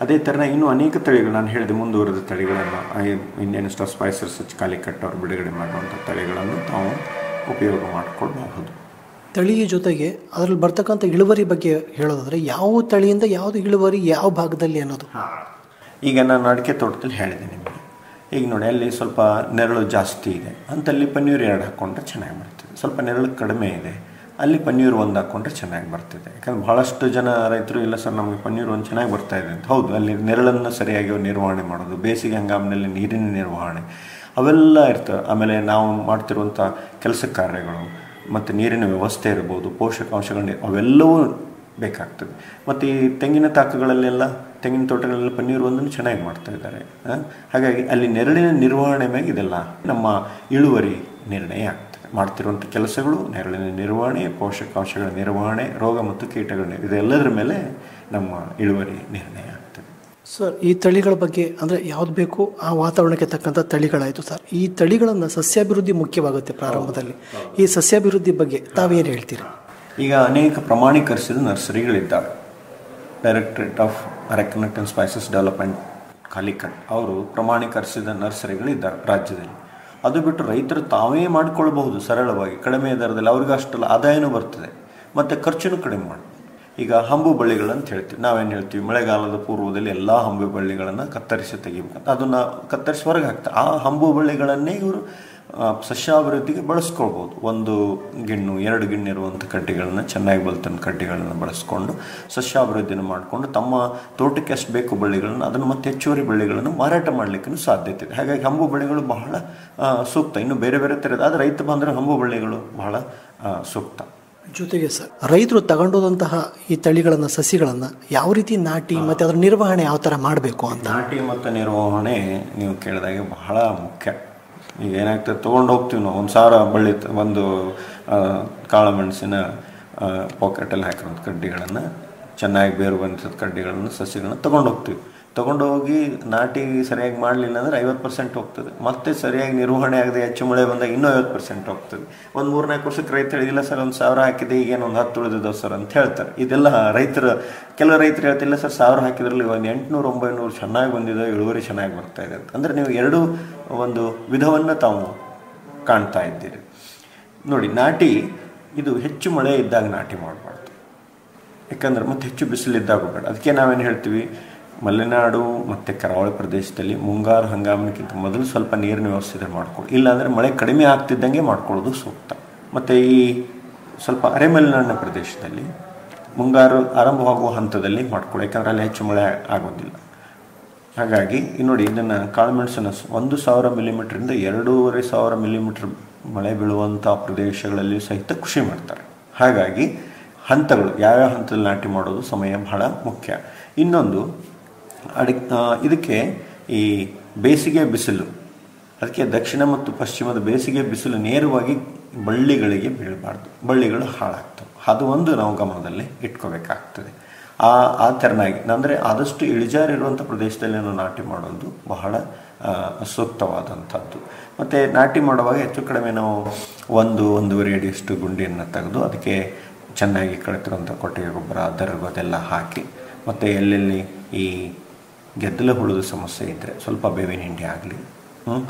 ಅದೇ ಥರ ಇನ್ನೂ ಅನೇಕ ತಳಿಗಳು ನಾನು ಹೇಳಿದೆ, ಮುಂದುವರೆದ ತಳಿಗಳನ್ನು Indian Institute of Spices Research Calicut ಅವರು ಬಿಡುಗಡೆ ಮಾಡುವಂಥ ತಳಿಗಳನ್ನು ತಾವು ಉಪಯೋಗ ಮಾಡಿಕೊಳ್ಬಹುದು. ತಳಿಯ ಜೊತೆಗೆ ಅದರಲ್ಲಿ ಬರ್ತಕ್ಕಂಥ ಇಳುವರಿ ಬಗ್ಗೆ ಹೇಳೋದಾದರೆ ಯಾವ ತಳಿಯಿಂದ ಯಾವುದು ಇಳುವರಿ ಯಾವ ಭಾಗದಲ್ಲಿ ಅನ್ನೋದು? ಈಗ ನಾನು ಅಡಿಕೆ ತೋಟದಲ್ಲಿ ಹೇಳಿದೆ ನಿಮಗೆ. ಈಗ ನೋಡಿ, ಅಲ್ಲಿ ಸ್ವಲ್ಪ ನೆರಳು ಜಾಸ್ತಿ ಇದೆ ಅಂತಲ್ಲಿ ಪನ್ನೀರು 2 ಹಾಕ್ಕೊಂಡ್ರೆ ಚೆನ್ನಾಗಿ ಬರ್ತದೆ. ಸ್ವಲ್ಪ ನೆರಳು ಕಡಿಮೆ ಇದೆ, ಅಲ್ಲಿ ಪನ್ನೀರು 1 ಹಾಕ್ಕೊಂಡ್ರೆ ಚೆನ್ನಾಗಿ ಬರ್ತಿದೆ. ಯಾಕಂದ್ರೆ ಭಾಳಷ್ಟು ಜನ ರೈತರು ಇಲ್ಲ ಸರ್ ನಮಗೆ ಪನ್ನೀರು 1 ಚೆನ್ನಾಗಿ ಬರ್ತಾ ಇದೆ ಅಂತ. ಹೌದು, ಅಲ್ಲಿ ನೆರಳನ್ನು ಸರಿಯಾಗಿ ನಿರ್ವಹಣೆ ಮಾಡೋದು, ಬೇಸಿಗೆ ಹಂಗಾಮಿನಲ್ಲಿ ನೀರಿನ ನಿರ್ವಹಣೆ ಅವೆಲ್ಲ ಇರ್ತವೆ. ಆಮೇಲೆ ನಾವು ಮಾಡ್ತಿರುವಂಥ ಕೆಲಸ ಕಾರ್ಯಗಳು ಮತ್ತು ನೀರಿನ ವ್ಯವಸ್ಥೆ ಇರ್ಬೋದು, ಪೋಷಕಾಂಶಗಳು ಅವೆಲ್ಲವೂ ಬೇಕಾಗ್ತದೆ. ಮತ್ತು ಈ ತೆಂಗಿನ ತಾಕುಗಳಲ್ಲೆಲ್ಲ, ತೆಂಗಿನ ತೋಟಗಳೆಲ್ಲ ಪನ್ನೀರು 1 ಚೆನ್ನಾಗಿ ಮಾಡ್ತಾ ಇದ್ದಾರೆ. ಹಾಗಾಗಿ ಅಲ್ಲಿ ನೆರಳಿನ ನಿರ್ವಹಣೆ ಮೇಲೆ ಇದೆಲ್ಲ ನಮ್ಮ ಇಳುವರಿ ನಿರ್ಣಯ ಆಗ್ತದೆ. ಮಾಡ್ತಿರುವಂಥ ಕೆಲಸಗಳು, ನೆರಳಿನ ನಿರ್ವಹಣೆ, ಪೋಷಕಾಂಶಗಳ ನಿರ್ವಹಣೆ, ರೋಗ ಮತ್ತು ಕೀಟಗಳ ಇದೆಲ್ಲದರ ಮೇಲೆ ನಮ್ಮ ಇಳುವರಿ ನಿರ್ಣಯ ಆಗ್ತದೆ. ಸರ್, ಈ ತಳಿಗಳ ಬಗ್ಗೆ ಅಂದರೆ ಯಾವ್ದು ಬೇಕು ಆ ವಾತಾವರಣಕ್ಕೆ ತಕ್ಕಂಥ ತಳಿಗಳಾಯಿತು ಸರ್. ಈ ತಳಿಗಳನ್ನು ಸಸ್ಯಾಭಿವೃದ್ಧಿ ಮುಖ್ಯವಾಗುತ್ತೆ ಪ್ರಾರಂಭದಲ್ಲಿ. ಈ ಸಸ್ಯಾಭಿವೃದ್ಧಿ ಬಗ್ಗೆ ತಾವೇನು ಹೇಳ್ತೀರಿ? ಈಗ ಅನೇಕ ಪ್ರಮಾಣೀಕರಿಸಿದ ನರ್ಸರಿಗಳಿದ್ದಾವೆ. Directorate of arecanut and spices development Calicut ಅವರು ಪ್ರಮಾಣೀಕರಿಸಿದ ನರ್ಸರಿಗಳಿದ್ದಾರೆ ರಾಜ್ಯದಲ್ಲಿ. ಅದು ಬಿಟ್ಟು ರೈತರು ತಾವೇ ಮಾಡಿಕೊಳ್ಬಹುದು ಸರಳವಾಗಿ ಕಡಿಮೆ ದರದಲ್ಲಿ. ಅವ್ರಿಗೆ ಅಷ್ಟೆಲ್ಲ ಆದಾಯನೂ ಬರ್ತದೆ ಮತ್ತು ಖರ್ಚನ್ನು ಕಡಿಮೆ ಮಾಡ್ಬೋದು. ಈಗ ಹಂಬು ಬಳ್ಳಿಗಳಂತ ಹೇಳ್ತೀವಿ, ನಾವೇನು ಹೇಳ್ತೀವಿ, ಮಳೆಗಾಲದ ಪೂರ್ವದಲ್ಲಿ ಎಲ್ಲ ಹಂಬು ಬಳ್ಳಿಗಳನ್ನು ಕತ್ತರಿಸಿ ತೆಗಿಬೇಕಂತ, ಅದನ್ನು ಕತ್ತರಿಸಿ ಹೊರಗೆ ಹಾಕ್ತಾರೆ. ಆ ಹಂಬು ಬಳ್ಳಿಗಳನ್ನೇ ಇವರು ಸಸ್ಯಾಭಿವೃದ್ಧಿಗೆ ಬಳಸ್ಕೊಳ್ಬೋದು. 1 ಗಿಣ್ಣು 2 ಗಿಣ್ಣು ಇರುವಂಥ ಕಡ್ಡಿಗಳನ್ನು, ಚೆನ್ನಾಗಿ ಬಲ್ತಂಥ ಕಡ್ಡಿಗಳನ್ನು ಬಳಸ್ಕೊಂಡು ಸಸ್ಯಾಭಿವೃದ್ಧಿನ ಮಾಡಿಕೊಂಡು ತಮ್ಮ ತೋಟಕ್ಕೆ ಎಷ್ಟು ಬೇಕು ಬಳ್ಳಿಗಳನ್ನು ಅದನ್ನು ಮತ್ತೆ ಹೆಚ್ಚುವರಿ ಬಳ್ಳಿಗಳನ್ನು ಮಾರಾಟ ಮಾಡಲಿಕ್ಕೂ ಸಾಧ್ಯತೆ ಇದೆ. ಹಾಗಾಗಿ ಹಂಬು ಬಳ್ಳಿಗಳು ಬಹಳ ಸೂಕ್ತ. ಇನ್ನು ಬೇರೆ ಬೇರೆ ಥರದ ಆದರೆ ರೈತ ಬಂದರೆ ಹಂಬು ಬಳ್ಳಿಗಳು ಬಹಳ ಸೂಕ್ತ. ಜೊತೆಗೆ ಸರ್, ರೈತರು ತಗೊಂಡೋದಂತಹ ಈ ತಳಿಗಳನ್ನು, ಸಸಿಗಳನ್ನು ಯಾವ ರೀತಿ ನಾಟಿ ಮತ್ತು ಅದರ ನಿರ್ವಹಣೆ ಯಾವ ಥರ ಮಾಡಬೇಕು ಅಂತ? ನಾಟಿ ಮತ್ತು ನಿರ್ವಹಣೆ ನೀವು ಕೇಳಿದಾಗೆ ಬಹಳ ಮುಖ್ಯ. ಈಗ ಏನಾಗ್ತದೆ, ತೊಗೊಂಡು ಹೋಗ್ತೀವಿ ನಾವು 1000 ಬಳ್ಳಿ, ಒಂದು ಕಾಳುಮೆಣಸಿನ ಪಾಕೆಟಲ್ಲಿ ಹಾಕಿರೋಂಥ ಕಡ್ಡಿಗಳನ್ನು, ಚೆನ್ನಾಗಿ ಬೇರು ಬಂದಿರೋದು ಕಡ್ಡಿಗಳನ್ನು, ಸಸಿಗಳನ್ನ ತೊಗೊಂಡು ಹೋಗ್ತೀವಿ. ತೊಗೊಂಡು ಹೋಗಿ ನಾಟಿ ಸರಿಯಾಗಿ ಮಾಡಲಿಲ್ಲ ಅಂದರೆ 50% ಹೋಗ್ತದೆ. ಮತ್ತೆ ಸರಿಯಾಗಿ ನಿರ್ವಹಣೆ ಆಗದೆ ಹೆಚ್ಚು ಮಳೆ ಬಂದಾಗ ಇನ್ನೂ 50% ಹೋಗ್ತದೆ. ಒಂದು 3-4 ವರ್ಷಕ್ಕೆ ರೈತ ಹೇಳಿಲ್ಲ ಸರ್, 1000 ಹಾಕಿದೆ, ಈಗೇನು ಒಂದು 10 ಉಳಿದಿದ್ದಾವೆ ಸರ್ ಅಂತ ಹೇಳ್ತಾರೆ. ಇದೆಲ್ಲ ಕೆಲವು ರೈತರು ಹೇಳ್ತಿಲ್ಲ ಸರ್, 1000 ಹಾಕಿದ್ರಲ್ಲಿ ಒಂದು 800-900 ಚೆನ್ನಾಗಿ ಬಂದಿದೆ, ಇಳುವರಿ ಚೆನ್ನಾಗಿ ಬರ್ತಾ ಇದೆ ಅಂತ. ಅಂದರೆ ನೀವು ಎರಡು ಒಂದು ವಿಧವನ್ನು ತಾವು ಕಾಣ್ತಾ ಇದ್ದೀರಿ. ನೋಡಿ, ನಾಟಿ ಇದು ಹೆಚ್ಚು ಮಳೆ ಇದ್ದಾಗ ನಾಟಿ ಮಾಡಬಾರ್ದು, ಯಾಕಂದ್ರೆ ಮತ್ತೆ ಹೆಚ್ಚು ಬಿಸಿಲಿದ್ದಾಗ ಬೇಡ. ಅದಕ್ಕೆ ನಾವೇನು ಹೇಳ್ತೀವಿ, ಮಲೆನಾಡು ಮತ್ತು ಕರಾವಳಿ ಪ್ರದೇಶದಲ್ಲಿ ಮುಂಗಾರು ಹಂಗಾಮಿನಕ್ಕಿಂತ ಮೊದಲು ಸ್ವಲ್ಪ ನೀರಿನ ವ್ಯವಸ್ಥೆ ಮಾಡ್ಕೊಳ್ಳಿ. ಇಲ್ಲಾಂದರೆ ಮಳೆ ಕಡಿಮೆ ಆಗ್ತಿದ್ದಂಗೆ ಮಾಡ್ಕೊಳ್ಳೋದು ಸೂಕ್ತ. ಮತ್ತು ಈ ಸ್ವಲ್ಪ ಅರೆಮಲೆನಾಡಿನ ಪ್ರದೇಶದಲ್ಲಿ ಮುಂಗಾರು ಆರಂಭವಾಗುವ ಹಂತದಲ್ಲಿ ಮಾಡ್ಕೊಳ್ಳಿ, ಯಾಕಂದರೆ ಅಲ್ಲಿ ಹೆಚ್ಚು ಮಳೆ ಆಗೋದಿಲ್ಲ. ಹಾಗಾಗಿ ನೋಡಿ, ಇದನ್ನು ಕಾಳುಮೆಣಸನ್ನು 1000 ಮಿಲಿಮೀಟ್ರಿಂದ 2500 ಮಿಲಿಮೀಟ್ರ್ ಮಳೆ ಬೀಳುವಂಥ ಪ್ರದೇಶಗಳಲ್ಲಿ ಸಹಿತ ಕೃಷಿ ಮಾಡ್ತಾರೆ. ಹಾಗಾಗಿ ಹಂತಗಳು, ಯಾವ್ಯಾವ ಹಂತದಲ್ಲಿ ನಾಟಿ ಮಾಡೋದು ಸಮಯ ಬಹಳ ಮುಖ್ಯ. ಇನ್ನೊಂದು ಇದಕ್ಕೆ ಈ ಬೇಸಿಗೆ ಬಿಸಿಲು, ಅದಕ್ಕೆ ದಕ್ಷಿಣ ಮತ್ತು ಪಶ್ಚಿಮದ ಬೇಸಿಗೆ ಬಿಸಿಲು ನೇರವಾಗಿ ಬಳ್ಳಿಗಳಿಗೆ ಬೀಳಬಾರ್ದು, ಬಳ್ಳಿಗಳು ಹಾಳಾಗ್ತವೆ. ಅದು ಒಂದು ನಾವು ಗಮನದಲ್ಲಿ ಇಟ್ಕೋಬೇಕಾಗ್ತದೆ. ಆ ಥರನಾಗಿ ಅಂದರೆ ಆದಷ್ಟು ಇಳಿಜಾರಿರುವಂಥ ಪ್ರದೇಶದಲ್ಲಿ ನಾವು ನಾಟಿ ಮಾಡೋದು ಬಹಳ ಸೂಕ್ತವಾದಂಥದ್ದು. ಮತ್ತು ನಾಟಿ ಮಾಡುವಾಗ ಹೆಚ್ಚು ಕಡಿಮೆ ನಾವು 1-1.5 ಅಡಿಯಷ್ಟು ಗುಂಡಿಯನ್ನು ತೆಗೆದು ಅದಕ್ಕೆ ಚೆನ್ನಾಗಿ ಕಳೆತಿರುವಂಥ ಕೊಟ್ಟಿಗೆ ಗೊಬ್ಬರ, ದರ್ಗು ಅದೆಲ್ಲ ಹಾಕಿ, ಮತ್ತು ಎಲ್ಲೆಲ್ಲಿ ಈ ಗೆದ್ದಲು ಹುಳದ ಸಮಸ್ಯೆ ಇದ್ದರೆ ಸ್ವಲ್ಪ ಬೇವಿನ ಹಿಂಡಿ ಆಗಲಿ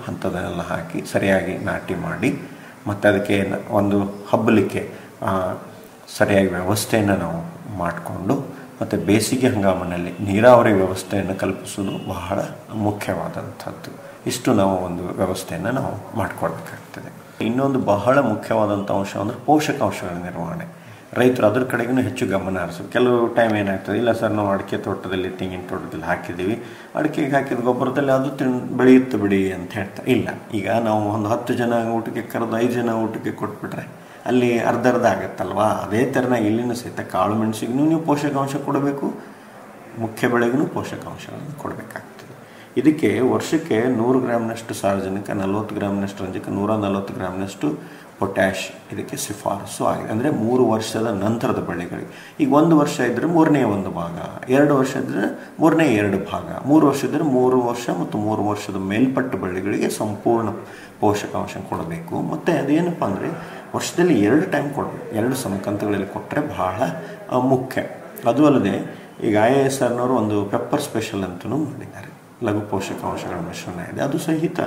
ಅಂಥದ್ದನ್ನೆಲ್ಲ ಹಾಕಿ ಸರಿಯಾಗಿ ನಾಟಿ ಮಾಡಿ, ಮತ್ತು ಅದಕ್ಕೆ ಒಂದು ಹಬ್ಬಲಿಕ್ಕೆ ಸರಿಯಾಗಿ ವ್ಯವಸ್ಥೆಯನ್ನು ನಾವು ಮಾಡಿಕೊಂಡು, ಮತ್ತು ಬೇಸಿಗೆ ಹಂಗಾಮಿನಲ್ಲಿ ನೀರಾವರಿ ವ್ಯವಸ್ಥೆಯನ್ನು ಕಲ್ಪಿಸೋದು ಬಹಳ ಮುಖ್ಯವಾದಂಥದ್ದು. ಇಷ್ಟು ನಾವು ಒಂದು ವ್ಯವಸ್ಥೆಯನ್ನು ನಾವು ಮಾಡಿಕೊಡ್ಬೇಕಾಗ್ತದೆ. ಇನ್ನೊಂದು ಬಹಳ ಮುಖ್ಯವಾದಂಥ ಅಂಶ ಅಂದರೆ ಪೋಷಕಾಂಶಗಳ ನಿರ್ವಹಣೆ. ರೈತರು ಅದ್ರ ಕಡೆಗೂ ಹೆಚ್ಚು ಗಮನ ಹರಿಸೋದು. ಕೆಲವು ಟೈಮ್ ಏನಾಗ್ತದೆ, ಇಲ್ಲ ಸರ್ ನಾವು ಅಡಿಕೆ ತೋಟದಲ್ಲಿ, ತೆಂಗಿನ ತೋಟದಲ್ಲಿ ಹಾಕಿದ್ದೀವಿ, ಅಡಿಕೆಗೆ ಹಾಕಿದ ಗೊಬ್ಬರದಲ್ಲಿ ಅದು ಬೆಳೆಯುತ್ತೆ ಬಿಡಿ ಅಂತ ಹೇಳ್ತಾರೆ. ಇಲ್ಲ, ಈಗ ನಾವು ಒಂದು 10 ಜನ ಊಟಕ್ಕೆ ಕರೆದು 5 ಜನ ಊಟಕ್ಕೆ ಕೊಟ್ಬಿಟ್ರೆ ಅಲ್ಲಿ ಅರ್ಧ ಆಗುತ್ತಲ್ವಾ. ಅದೇ ಥರನಾಗಿ ಇಲ್ಲಿನೂ ಸಹಿತ ಕಾಳು ಮೆಣಸಿಗೂ ನೀವು ಪೋಷಕಾಂಶ ಕೊಡಬೇಕು, ಮುಖ್ಯ ಬೆಳೆಗೂ ಪೋಷಕಾಂಶಗಳನ್ನು ಕೊಡಬೇಕಾಗ್ತದೆ. ಇದಕ್ಕೆ ವರ್ಷಕ್ಕೆ 100 ಗ್ರಾಮ್ನಷ್ಟು ಸಾರಜನಕ, 40 ಗ್ರಾಮ್ನಷ್ಟು ರಂಜಕ, 140 ಗ್ರಾಮ್ನಷ್ಟು ಪೊಟ್ಯಾಶ್ ಇದಕ್ಕೆ ಶಿಫಾರಸು ಆಗಿದೆ. ಅಂದರೆ 3 ವರ್ಷದ ನಂತರದ ಬೆಳೆಗಳಿಗೆ. ಈಗ 1 ವರ್ಷ ಇದ್ದರೆ 3ನೇ 1 ಭಾಗ, 2 ವರ್ಷ ಇದ್ದರೆ 3ನೇ 2 ಭಾಗ, 3 ವರ್ಷ ಇದ್ದರೆ 3 ವರ್ಷ ಮತ್ತು 3 ವರ್ಷದ ಮೇಲ್ಪಟ್ಟ ಬೆಳೆಗಳಿಗೆ ಸಂಪೂರ್ಣ ಪೋಷಕಾಂಶ ಕೊಡಬೇಕು. ಮತ್ತು ಅದೇನಪ್ಪ ಅಂದರೆ ವರ್ಷದಲ್ಲಿ 2 ಟೈಮ್ ಕೊಡಬೇಕು, 2 ಸಮಕಂತಗಳಲ್ಲಿ ಕೊಟ್ಟರೆ ಬಹಳ ಮುಖ್ಯ. ಅದು ಅಲ್ಲದೆ ಈಗ IASRನವರು ಒಂದು ಪೆಪ್ಪರ್ ಸ್ಪೆಷಲ್ ಅಂತಲೂ ಮಾಡಿದ್ದಾರೆ, ಲಘು ಪೋಷಕಾಂಶಗಳ ಮಿಶ್ರಣ ಇದೆ. ಅದು ಸಹಿತ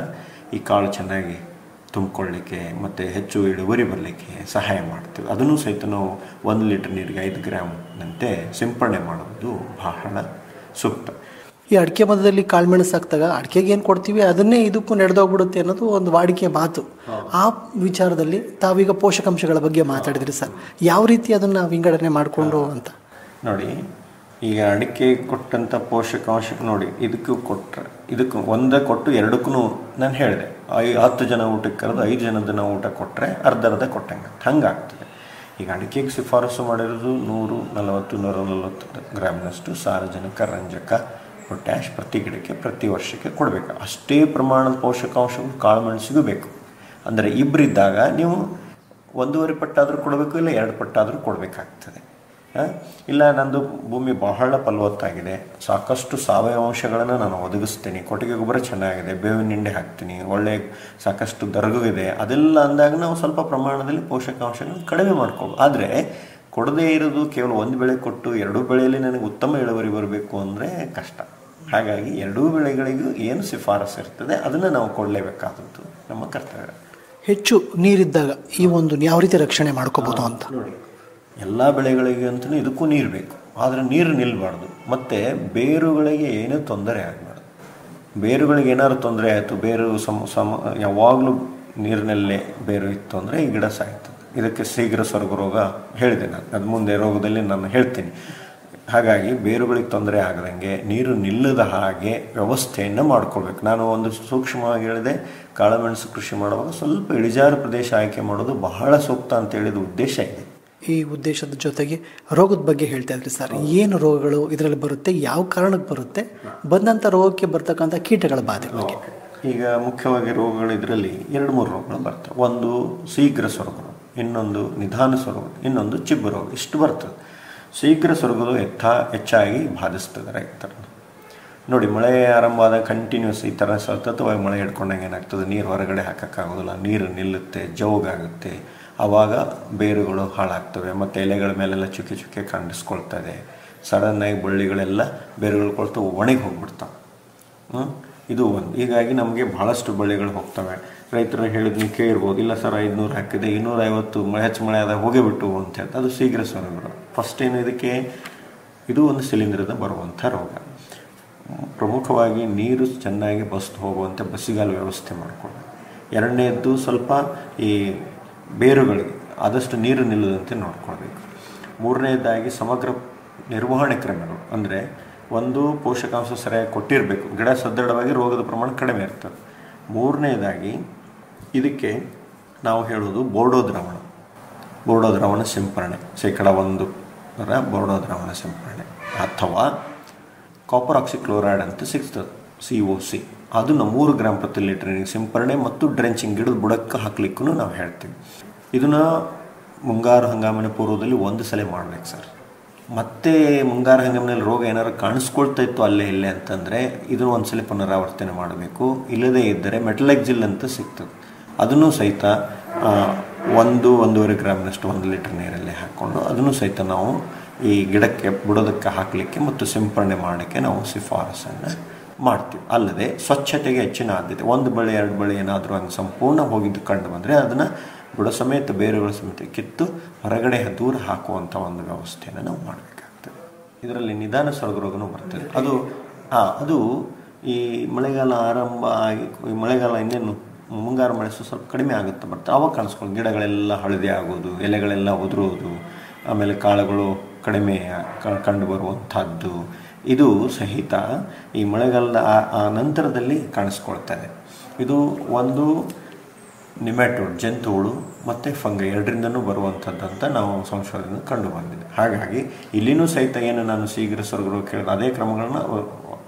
ಈ ಕಾಳು ಚೆನ್ನಾಗಿ ತುಂಬಿಕೊಳ್ಳಿಕ್ಕೆ ಮತ್ತು ಹೆಚ್ಚು ಇಳುವರಿ ಬರಲಿಕ್ಕೆ ಸಹಾಯ ಮಾಡ್ತೀವಿ. ಅದನ್ನು ಸಹಿತ ನಾವು 1 ಲೀಟರ್ ನೀರಿಗೆ 5 ಗ್ರಾಮ್ನಂತೆ ಸಿಂಪಡಣೆ ಮಾಡೋದು ಬಹಳ ಸೂಕ್ತ. ಈ ಅಡಿಕೆ ಮಧ್ಯದಲ್ಲಿ ಕಾಳುಮೆಣಸು ಹಾಕಿದಾಗ ಅಡಿಕೆಗೆ ಏನು ಕೊಡ್ತೀವಿ ಅದನ್ನೇ ಇದಕ್ಕೂ ನಡೆದೋಗ್ಬಿಡುತ್ತೆ ಅನ್ನೋದು ಒಂದು ವಾಡಿಕೆ ಮಾತು. ಆ ವಿಚಾರದಲ್ಲಿ ತಾವೀಗ ಪೋಷಕಾಂಶಗಳ ಬಗ್ಗೆ ಮಾತಾಡಿದ್ರಿ ಸರ್, ಯಾವ ರೀತಿ ಅದನ್ನು ವಿಂಗಡಣೆ ಮಾಡಿಕೊಂಡು ಅಂತ ನೋಡಿ. ಈಗ ಅಡಿಕೆ ಕೊಟ್ಟಂಥ ಪೋಷಕಾಂಶ ನೋಡಿ, ಇದಕ್ಕೂ ಕೊಟ್ಟರೆ ಇದಕ್ಕೂ ಒಂದೇ ಕೊಟ್ಟು 2ಕ್ಕೂ ನಾನು ಹೇಳಿದೆ, 10 ಜನ ಊಟಕ್ಕೆ ಕರೆದು 5 ಜನದನ್ನ ಊಟ ಕೊಟ್ಟರೆ ಅರ್ಧ ಕೊಟ್ಟಂಗೆ ಹಂಗಾಗ್ತದೆ. ಈಗ ಅಡಿಕೆಗೆ ಶಿಫಾರಸು ಮಾಡಿರೋದು 140-140 ಗ್ರಾಮ್ನಷ್ಟು ಸಾರಜನಕ, ರಂಜಕ, ಪೊಟ್ಯಾಶ್ ಪ್ರತಿ ಗಿಡಕ್ಕೆ ಪ್ರತಿ ವರ್ಷಕ್ಕೆ ಕೊಡಬೇಕು. ಅಷ್ಟೇ ಪ್ರಮಾಣದ ಪೋಷಕಾಂಶಗಳು ಕಾಳುಮೆಣಸಿಗೂ ಬೇಕು. ಅಂದರೆ ಇಬ್ಬರಿದ್ದಾಗ ನೀವು 1.5 ಪಟ್ಟಾದರೂ ಕೊಡಬೇಕು, ಇಲ್ಲ 2 ಪಟ್ಟಾದರೂ ಕೊಡಬೇಕಾಗ್ತದೆ. ಇಲ್ಲ ನಂದು ಭೂಮಿ ಬಹಳ ಫಲವತ್ತಾಗಿದೆ, ಸಾಕಷ್ಟು ಸಾವಯವ ಅಂಶಗಳನ್ನು ನಾನು ಒದಗಿಸ್ತೀನಿ, ಕೊಟ್ಟಿಗೆ ಗೊಬ್ಬರ ಚೆನ್ನಾಗಿದೆ, ಬೇವಿನ ಹಿಂಡಿ ಹಾಕ್ತೀನಿ, ಒಳ್ಳೆ ಸಾಕಷ್ಟು ದರ್ಗು ಇದೆ, ಅದೆಲ್ಲ ಅಂದಾಗ ನಾವು ಸ್ವಲ್ಪ ಪ್ರಮಾಣದಲ್ಲಿ ಪೋಷಕಾಂಶಗಳನ್ನು ಕಡಿಮೆ ಮಾಡ್ಕೊಳ್ಳೋದು. ಆದರೆ ಕೊಡದೇ ಇರೋದು ಕೇವಲ 1 ಬೆಳೆ ಕೊಟ್ಟು 2 ಬೆಳೆಯಲ್ಲಿ ನನಗೆ ಉತ್ತಮ ಇಳುವರಿ ಬರಬೇಕು ಅಂದರೆ ಕಷ್ಟ. ಹಾಗಾಗಿ ಎರಡೂ ಬೆಳೆಗಳಿಗೂ ಏನು ಶಿಫಾರಸು ಇರ್ತದೆ ಅದನ್ನು ನಾವು ಕೊಡಲೇಬೇಕಾದದ್ದು ನಮ್ಮ ಕರ್ತವ್ಯ. ಹೆಚ್ಚು ನೀರಿದ್ದಾಗ ಈ ಒಂದು ಯಾವ ರೀತಿ ರಕ್ಷಣೆ ಮಾಡ್ಕೋಬೋದು ಅಂತ ನೋಡಿ, ಎಲ್ಲ ಬೆಳೆಗಳಿಗೆ ಅಂತಲೂ ಇದಕ್ಕೂ ನೀರು ಬೇಕು, ಆದರೆ ನೀರು ನಿಲ್ಲಬಾರ್ದು. ಮತ್ತು ಬೇರುಗಳಿಗೆ ಏನೂ ತೊಂದರೆ ಆಗಬಾರ್ದು. ಬೇರುಗಳಿಗೆ ಏನಾದ್ರು ತೊಂದರೆ ಆಯಿತು, ಬೇರು ಯಾವಾಗಲೂ ನೀರಿನಲ್ಲೇ ಬೇರು ಇತ್ತು ಅಂದರೆ ಈ ಗಿಡ ಸಾಯ್ತದೆ. ಇದಕ್ಕೆ ಶೀಘ್ರ ಸ್ವರ್ಗ ರೋಗ ಹೇಳಿದೆ ನಾನು, ಅದು ಮುಂದೆ ರೋಗದಲ್ಲಿ ನಾನು ಹೇಳ್ತೀನಿ. ಹಾಗಾಗಿ ಬೇರುಗಳಿಗೆ ತೊಂದರೆ ಆಗದಂಗೆ ನೀರು ನಿಲ್ಲದ ಹಾಗೆ ವ್ಯವಸ್ಥೆಯನ್ನು ಮಾಡ್ಕೊಳ್ಬೇಕು. ನಾನು ಒಂದು ಸೂಕ್ಷ್ಮವಾಗಿ ಹೇಳಿದೆ, ಕಾಳುಮೆಣಸು ಕೃಷಿ ಮಾಡುವಾಗ ಸ್ವಲ್ಪ ಇಳಿಜಾರು ಪ್ರದೇಶ ಆಯ್ಕೆ ಮಾಡೋದು ಬಹಳ ಸೂಕ್ತ ಅಂತ ಹೇಳಿದ ಉದ್ದೇಶ ಇದೆ. ಈ ಉದ್ದೇಶದ ಜೊತೆಗೆ ರೋಗದ ಬಗ್ಗೆ ಹೇಳ್ತಾ ಇದ್ರಿ ಸರ್. ಏನು ರೋಗಗಳು ಇದರಲ್ಲಿ ಬರುತ್ತೆ, ಯಾವ ಕಾರಣಕ್ಕೆ ಬರುತ್ತೆ, ಬಂದಂಥ ರೋಗಕ್ಕೆ ಬರ್ತಕ್ಕಂಥ ಕೀಟಗಳ ಬಾಧೆ ಬಗ್ಗೆ. ಈಗ ಮುಖ್ಯವಾಗಿ ರೋಗಗಳು ಇದರಲ್ಲಿ 2-3 ರೋಗಗಳು ಬರ್ತವೆ. ಒಂದು ಶೀಘ್ರ ಸ್ವರ್ಗ ರೋಗ, ಇನ್ನೊಂದು ನಿಧಾನ ಸ್ವರ್ಗ, ಇನ್ನೊಂದು ಚಿಬ್ಬು ರೋಗ. ಇಷ್ಟು ಬರ್ತದೆ. ಶೀಘ್ರ ಸ್ವರ್ಗದು ಹೆಚ್ಚಾಗಿ ಬಾಧಿಸ್ತದೆ ರೈತರನ್ನು. ನೋಡಿ, ಮಳೆ ಆರಂಭ ಆದಾಗ ಕಂಟಿನ್ಯೂಸ್ ಈ ಥರ ಸತತವಾಗಿ ಮಳೆ ಹಿಡ್ಕೊಂಡಾಗ ಏನಾಗ್ತದೆ, ನೀರು ಹೊರಗಡೆ ಹಾಕೋಕ್ಕಾಗೋದಿಲ್ಲ, ನೀರು ನಿಲ್ಲುತ್ತೆ, ಜೋಗಾಗುತ್ತೆ. ಆವಾಗ ಬೇರುಗಳು ಹಾಳಾಗ್ತವೆ ಮತ್ತು ಎಲೆಗಳ ಮೇಲೆಲ್ಲ ಚುಕ್ಕೆ ಚುಕ್ಕೆ ಕಾಣಿಸ್ಕೊಳ್ತದೆ. ಸಡನ್ನಾಗಿ ಬಳ್ಳಿಗಳೆಲ್ಲ ಬೇರುಗಳು ಕೊಳ್ತು ಒಣಗಿ ಹೋಗ್ಬಿಡ್ತಾವೆ. ಇದು ಒಂದು. ಹೀಗಾಗಿ ನಮಗೆ ಭಾಳಷ್ಟು ಬಳ್ಳಿಗಳು ಹೋಗ್ತವೆ. ರೈತರು ಹೇಳಿದ್ ನೀವು ಕೇಳಿರ್ಬೋದು, ಇಲ್ಲ ಸರ್ 500 ಹಾಕಿದೆ, 250 ಹೆಚ್ಚು ಮಳೆ ಆದಾಗ ಹೋಗಿಬಿಟ್ಟು ಅಂತ ಹೇಳ್ತಾರೆ. ಅದು ಶೀಘ್ರ ಸ್ವರ್ಗ. ಫಸ್ಟ್ ಏನು, ಇದಕ್ಕೆ ಇದು ಒಂದು ಶಿಲೀಂಧ್ರದ ಬರುವಂಥ ರೋಗ. ಪ್ರಮುಖವಾಗಿ ನೀರು ಚೆನ್ನಾಗಿ ಬಸ್ದು ಹೋಗುವಂಥ ಬಸಿಗಾಲ ವ್ಯವಸ್ಥೆ ಮಾಡಿಕೊಳ್ಬೇಕು. ಎರಡನೇದ್ದು ಸ್ವಲ್ಪ ಈ ಬೇರುಗಳಿಗೆ ಆದಷ್ಟು ನೀರು ನಿಲ್ಲದಂತೆ ನೋಡ್ಕೊಳ್ಬೇಕು. ಮೂರನೇದಾಗಿ ಸಮಗ್ರ ನಿರ್ವಹಣೆ ಕ್ರಮಗಳು, ಅಂದರೆ ಒಂದು ಪೋಷಕಾಂಶ ಸರಿಯಾಗಿ ಕೊಟ್ಟಿರಬೇಕು, ಗಿಡ ಸದೃಢವಾಗಿ ರೋಗದ ಪ್ರಮಾಣ ಕಡಿಮೆ ಇರ್ತದೆ. ಮೂರನೇದಾಗಿ ಇದಕ್ಕೆ ನಾವು ಹೇಳೋದು ಬೋರ್ಡೋ ದ್ರಾವಣ ಸಿಂಪರಣೆ, 1% ಬೋರ್ಡೋ ದ್ರಾವಣ ಸಿಂಪರಣೆ, ಅಥವಾ ಕಾಪರ್ ಆಕ್ಸಿಕ್ಲೋರೈಡ್ ಅಂತ ಸಿಗ್ತದೆ, COC. ಅದನ್ನು 3 ಗ್ರಾಂ ಪ್ರತಿ ಲೀಟರ್ ನೀರಿಗೆ ಸಿಂಪರಣೆ ಮತ್ತು ಡ್ರೆಂಚಿಂಗ್, ಗಿಡದ ಬುಡಕ್ಕೆ ಹಾಕ್ಲಿಕ್ಕೂ ನಾವು ಹೇಳ್ತೀವಿ. ಇದನ್ನು ಮುಂಗಾರು ಹಂಗಾಮಿನ ಪೂರ್ವದಲ್ಲಿ 1 ಸಲ ಮಾಡ್ಬೇಕು ಸರ್. ಮತ್ತೆ ಮುಂಗಾರು ಹಂಗಾಮಿನಲ್ಲಿ ರೋಗ ಏನಾದ್ರು ಕಾಣಿಸ್ಕೊಳ್ತಾ ಇತ್ತು ಅಲ್ಲೇ ಇಲ್ಲೇ ಅಂತಂದರೆ ಇದನ್ನು 1 ಸಲ ಪುನರಾವರ್ತನೆ ಮಾಡಬೇಕು. ಇಲ್ಲದೇ ಇದ್ದರೆ ಮೆಟಲೆಕ್ಸಿಲ್ ಅಂತ ಸಿಗ್ತದೆ, ಅದನ್ನು ಸಹಿತ 1-1.5 ಗ್ರಾಮ್ನಷ್ಟು 1 ಲೀಟರ್ ನೀರಲ್ಲಿ ಹಾಕ್ಕೊಂಡು ಅದನ್ನು ಸಹಿತ ನಾವು ಈ ಗಿಡಕ್ಕೆ ಬುಡೋದಕ್ಕೆ ಹಾಕಲಿಕ್ಕೆ ಮತ್ತು ಸಿಂಪರಣೆ ಮಾಡೋಕ್ಕೆ ನಾವು ಶಿಫಾರಸನ್ನು ಮಾಡ್ತೀವಿ. ಅಲ್ಲದೆ ಸ್ವಚ್ಛತೆಗೆ ಹೆಚ್ಚಿನ ಆದ್ಯತೆ. 1 ಬಳ್ಳಿ 2 ಬಳ್ಳಿ ಏನಾದರೂ ಹಂಗೆ ಸಂಪೂರ್ಣ ಹೋಗಿದ್ದು ಕಂಡು ಬಂದರೆ ಅದನ್ನು ಬುಡ ಸಮೇತ ಬೇರುಗಳ ಸಮೇತ ಕಿತ್ತು ಹೊರಗಡೆ ದೂರ ಹಾಕುವಂಥ ಒಂದು ವ್ಯವಸ್ಥೆಯನ್ನು ನಾವು ಮಾಡಬೇಕಾಗ್ತದೆ. ಇದರಲ್ಲಿ ನಿಧಾನ ಸ್ವರ್ಗ ರೋಗನೂ ಬರ್ತದೆ. ಅದು ಈ ಮಳೆಗಾಲ ಆರಂಭ ಆಗಿ, ಈ ಮಳೆಗಾಲ ಇನ್ನೇನು ಮುಂಗಾರು ಮಳೆ ಸ್ವಲ್ಪ ಕಡಿಮೆ ಆಗುತ್ತೆ ಬರ್ತದೆ, ಆವಾಗ ಕಾಣಿಸ್ಕೊಂಡು ಗಿಡಗಳೆಲ್ಲ ಹಳದಿ ಆಗೋದು, ಎಲೆಗಳೆಲ್ಲ ಉದುರೋದು, ಆಮೇಲೆ ಕಾಳುಗಳು ಕಡಿಮೆ ಕಂಡು ಬರುವಂಥದ್ದು, ಇದು ಸಹಿತ ಈ ಮಳೆಗಾಲದ ಆ ನಂತರದಲ್ಲಿ ಕಾಣಿಸ್ಕೊಳ್ತದೆ. ಇದು ಒಂದು ನಿಮ್ಯಾಟೋಡ್, ಜಂತುಹುಳು ಮತ್ತು ಫಂಗೈ ಎರಡರಿಂದನೂ ಬರುವಂಥದ್ದಂತ ನಾವು ಸಂಶೋಧನೆ ಕಂಡು ಬಂದಿದೆ. ಹಾಗಾಗಿ ಇಲ್ಲಿನೂ ಸಹಿತ ಏನು ನಾನು ಶೀಘ್ರ ಸ್ವರ್ಗ ರೋಗ ಕೇಳಿದ ಅದೇ ಕ್ರಮಗಳನ್ನ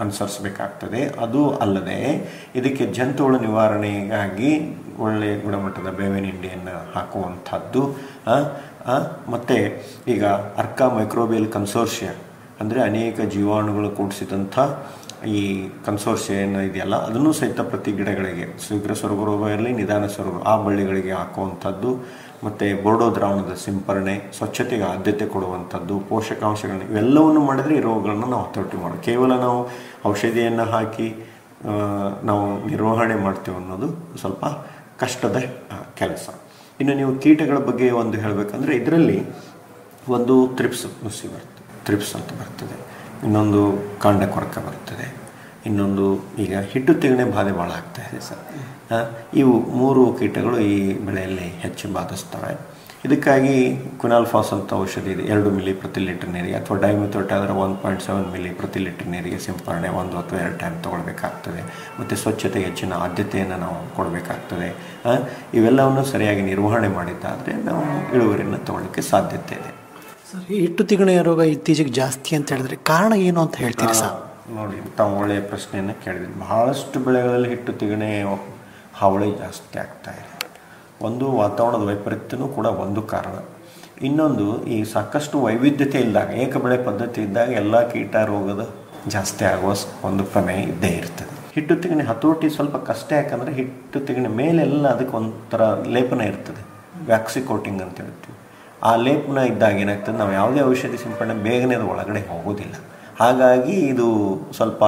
ಅನುಸರಿಸಬೇಕಾಗ್ತದೆ. ಅದು ಅಲ್ಲದೆ ಇದಕ್ಕೆ ಜಂತುಹುಳು ನಿವಾರಣೆಗಾಗಿ ಒಳ್ಳೆಯ ಗುಣಮಟ್ಟದ ಬೇವಿನ ಹಿಂಡಿಯನ್ನು ಹಾಕುವಂಥದ್ದು. ಮತ್ತು ಈಗ ಅರ್ಕಾ ಮೈಕ್ರೋಬಿಯಲ್ ಕನ್ಸೋರ್ಷಿಯ, ಅಂದರೆ ಅನೇಕ ಜೀವಾಣುಗಳು ಕೂಡಿಸಿದಂಥ ಈ ಕನ್ಸೋರ್ಷಿಯ ಏನು ಇದೆಯಲ್ಲ, ಅದನ್ನು ಸಹಿತ ಪ್ರತಿ ಗಿಡಗಳಿಗೆ ಶೀಘ್ರ ಸ್ವರ್ಗ ರೋಗ ಇರಲಿ, ನಿಧಾನ ಸ್ವರ್ಗ ಆ ಬಳ್ಳಿಗಳಿಗೆ ಹಾಕುವಂಥದ್ದು. ಮತ್ತು ಬೋರ್ಡೋ ದ್ರಾವಣದ ಸಿಂಪರಣೆ, ಸ್ವಚ್ಛತೆಗೆ ಆದ್ಯತೆ ಕೊಡುವಂಥದ್ದು, ಪೋಷಕಾಂಶಗಳನ್ನ ಇವೆಲ್ಲವನ್ನು ಮಾಡಿದರೆ ಈ ರೋಗಗಳನ್ನು ನಾವು ಹತೋಟಿ ಮಾಡೋದು. ಕೇವಲ ನಾವು ಔಷಧಿಯನ್ನು ಹಾಕಿ ನಾವು ನಿರ್ವಹಣೆ ಮಾಡ್ತೀವಿ ಅನ್ನೋದು ಸ್ವಲ್ಪ ಕಷ್ಟದ ಕೆಲಸ. ಇನ್ನು ನೀವು ಕೀಟಗಳ ಬಗ್ಗೆ ಒಂದು ಹೇಳಬೇಕಂದ್ರೆ, ಇದರಲ್ಲಿ ಒಂದು ತ್ರಿಪ್ಸ್ ನುಸಿ ಬರ್ತದೆ, ತ್ರಿಪ್ಸ್ ಅಂತ ಬರ್ತದೆ, ಇನ್ನೊಂದು ಕಾಂಡ ಕೊರಕ ಬರ್ತದೆ, ಇನ್ನೊಂದು ಈಗ ಹಿಟ್ಟು ತಿಗಣೆ ಬಾಧೆ ಭಾಳ ಆಗ್ತಾ ಇದೆ ಸರ್. ಇವು 3 ಕೀಟಗಳು ಈ ಬೆಳೆಯಲ್ಲಿ ಹೆಚ್ಚು ಬಾಧಿಸ್ತವೆ. ಇದಕ್ಕಾಗಿ ಕ್ವಿನಾಲ್ಫಾಸ್ ಅಂತ ಔಷಧಿ ಇದೆ, 2 ಮಿಲಿ ಪ್ರತಿ ಲೀಟರ್ ನೀರಿಗೆ, ಅಥವಾ ಡೈಮಿಥೋಟ್ ಆದರೆ 1.7 ಮಿಲಿ ಪ್ರತಿ ಲೀಟರ್ ನೀರಿಗೆ ಸಿಂಪರಣೆ 1 ಅಥವಾ 2 ಟೈಮ್ ತೊಗೊಳ್ಬೇಕಾಗ್ತದೆ. ಮತ್ತು ಸ್ವಚ್ಛತೆಗೆ ಹೆಚ್ಚಿನ ಆದ್ಯತೆಯನ್ನು ನಾವು ಕೊಡಬೇಕಾಗ್ತದೆ. ಇವೆಲ್ಲವನ್ನು ಸರಿಯಾಗಿ ನಿರ್ವಹಣೆ ಮಾಡಿದ್ದಾದರೆ ನಾವು ಇಳುವರಿಯನ್ನು ತಗೊಳ್ಳಿಕ್ಕೆ ಸಾಧ್ಯತೆ ಇದೆ. ಸರ್, ಈ ಹಿಟ್ಟು ತಿಗಣೆಯ ರೋಗ ಇತ್ತೀಚೆಗೆ ಜಾಸ್ತಿ ಅಂತ ಹೇಳಿದ್ರೆ ಕಾರಣ ಏನು ಅಂತ ಹೇಳ್ತೀರಿ ಸರ್? ನೋಡಿ, ತಾವು ಒಳ್ಳೆಯ ಪ್ರಶ್ನೆಯನ್ನು ಕೇಳಿದ್ರಿ. ಬಹಳಷ್ಟು ಬೆಳೆಗಳಲ್ಲಿ ಹಿಟ್ಟು ತಿಗಣೆ ಹಾವಳಿ ಜಾಸ್ತಿ ಆಗ್ತಾ ಇದೆ. ಒಂದು ವಾತಾವರಣದ ವೈಪರೀತ್ಯನೂ ಕೂಡ ಒಂದು ಕಾರಣ. ಇನ್ನೊಂದು, ಈ ಸಾಕಷ್ಟು ವೈವಿಧ್ಯತೆ ಇದ್ದಾಗ, ಏಕ ಬೆಳೆ ಪದ್ಧತಿ ಇದ್ದಾಗ ಎಲ್ಲ ಕೀಟ ರೋಗದ ಜಾಸ್ತಿ ಆಗುವ ಒಂದು ಪ್ರಮೇಯ ಇದ್ದೇ ಇರ್ತದೆ. ಹಿಟ್ಟು ತಿಗಣೆ ಹತೋಟಿ ಸ್ವಲ್ಪ ಕಷ್ಟ, ಯಾಕಂದರೆ ಹಿಟ್ಟು ತಿಗಣೆ ಮೇಲೆಲ್ಲ ಅದಕ್ಕೆ ಒಂಥರ ಲೇಪನ ಇರ್ತದೆ, ವ್ಯಾಕ್ಸಿ ಕೋಟಿಂಗ್ ಅಂತ ಹೇಳ್ತೀವಿ. ಆ ಲೇಪನ ಇದ್ದಾಗ ಏನಾಗ್ತದೆ, ನಾವು ಯಾವುದೇ ಔಷಧಿ ಸಿಂಪಡಣೆ ಬೇಗನೆ ಅದು ಒಳಗಡೆ ಹೋಗೋದಿಲ್ಲ. ಹಾಗಾಗಿ ಇದು ಸ್ವಲ್ಪ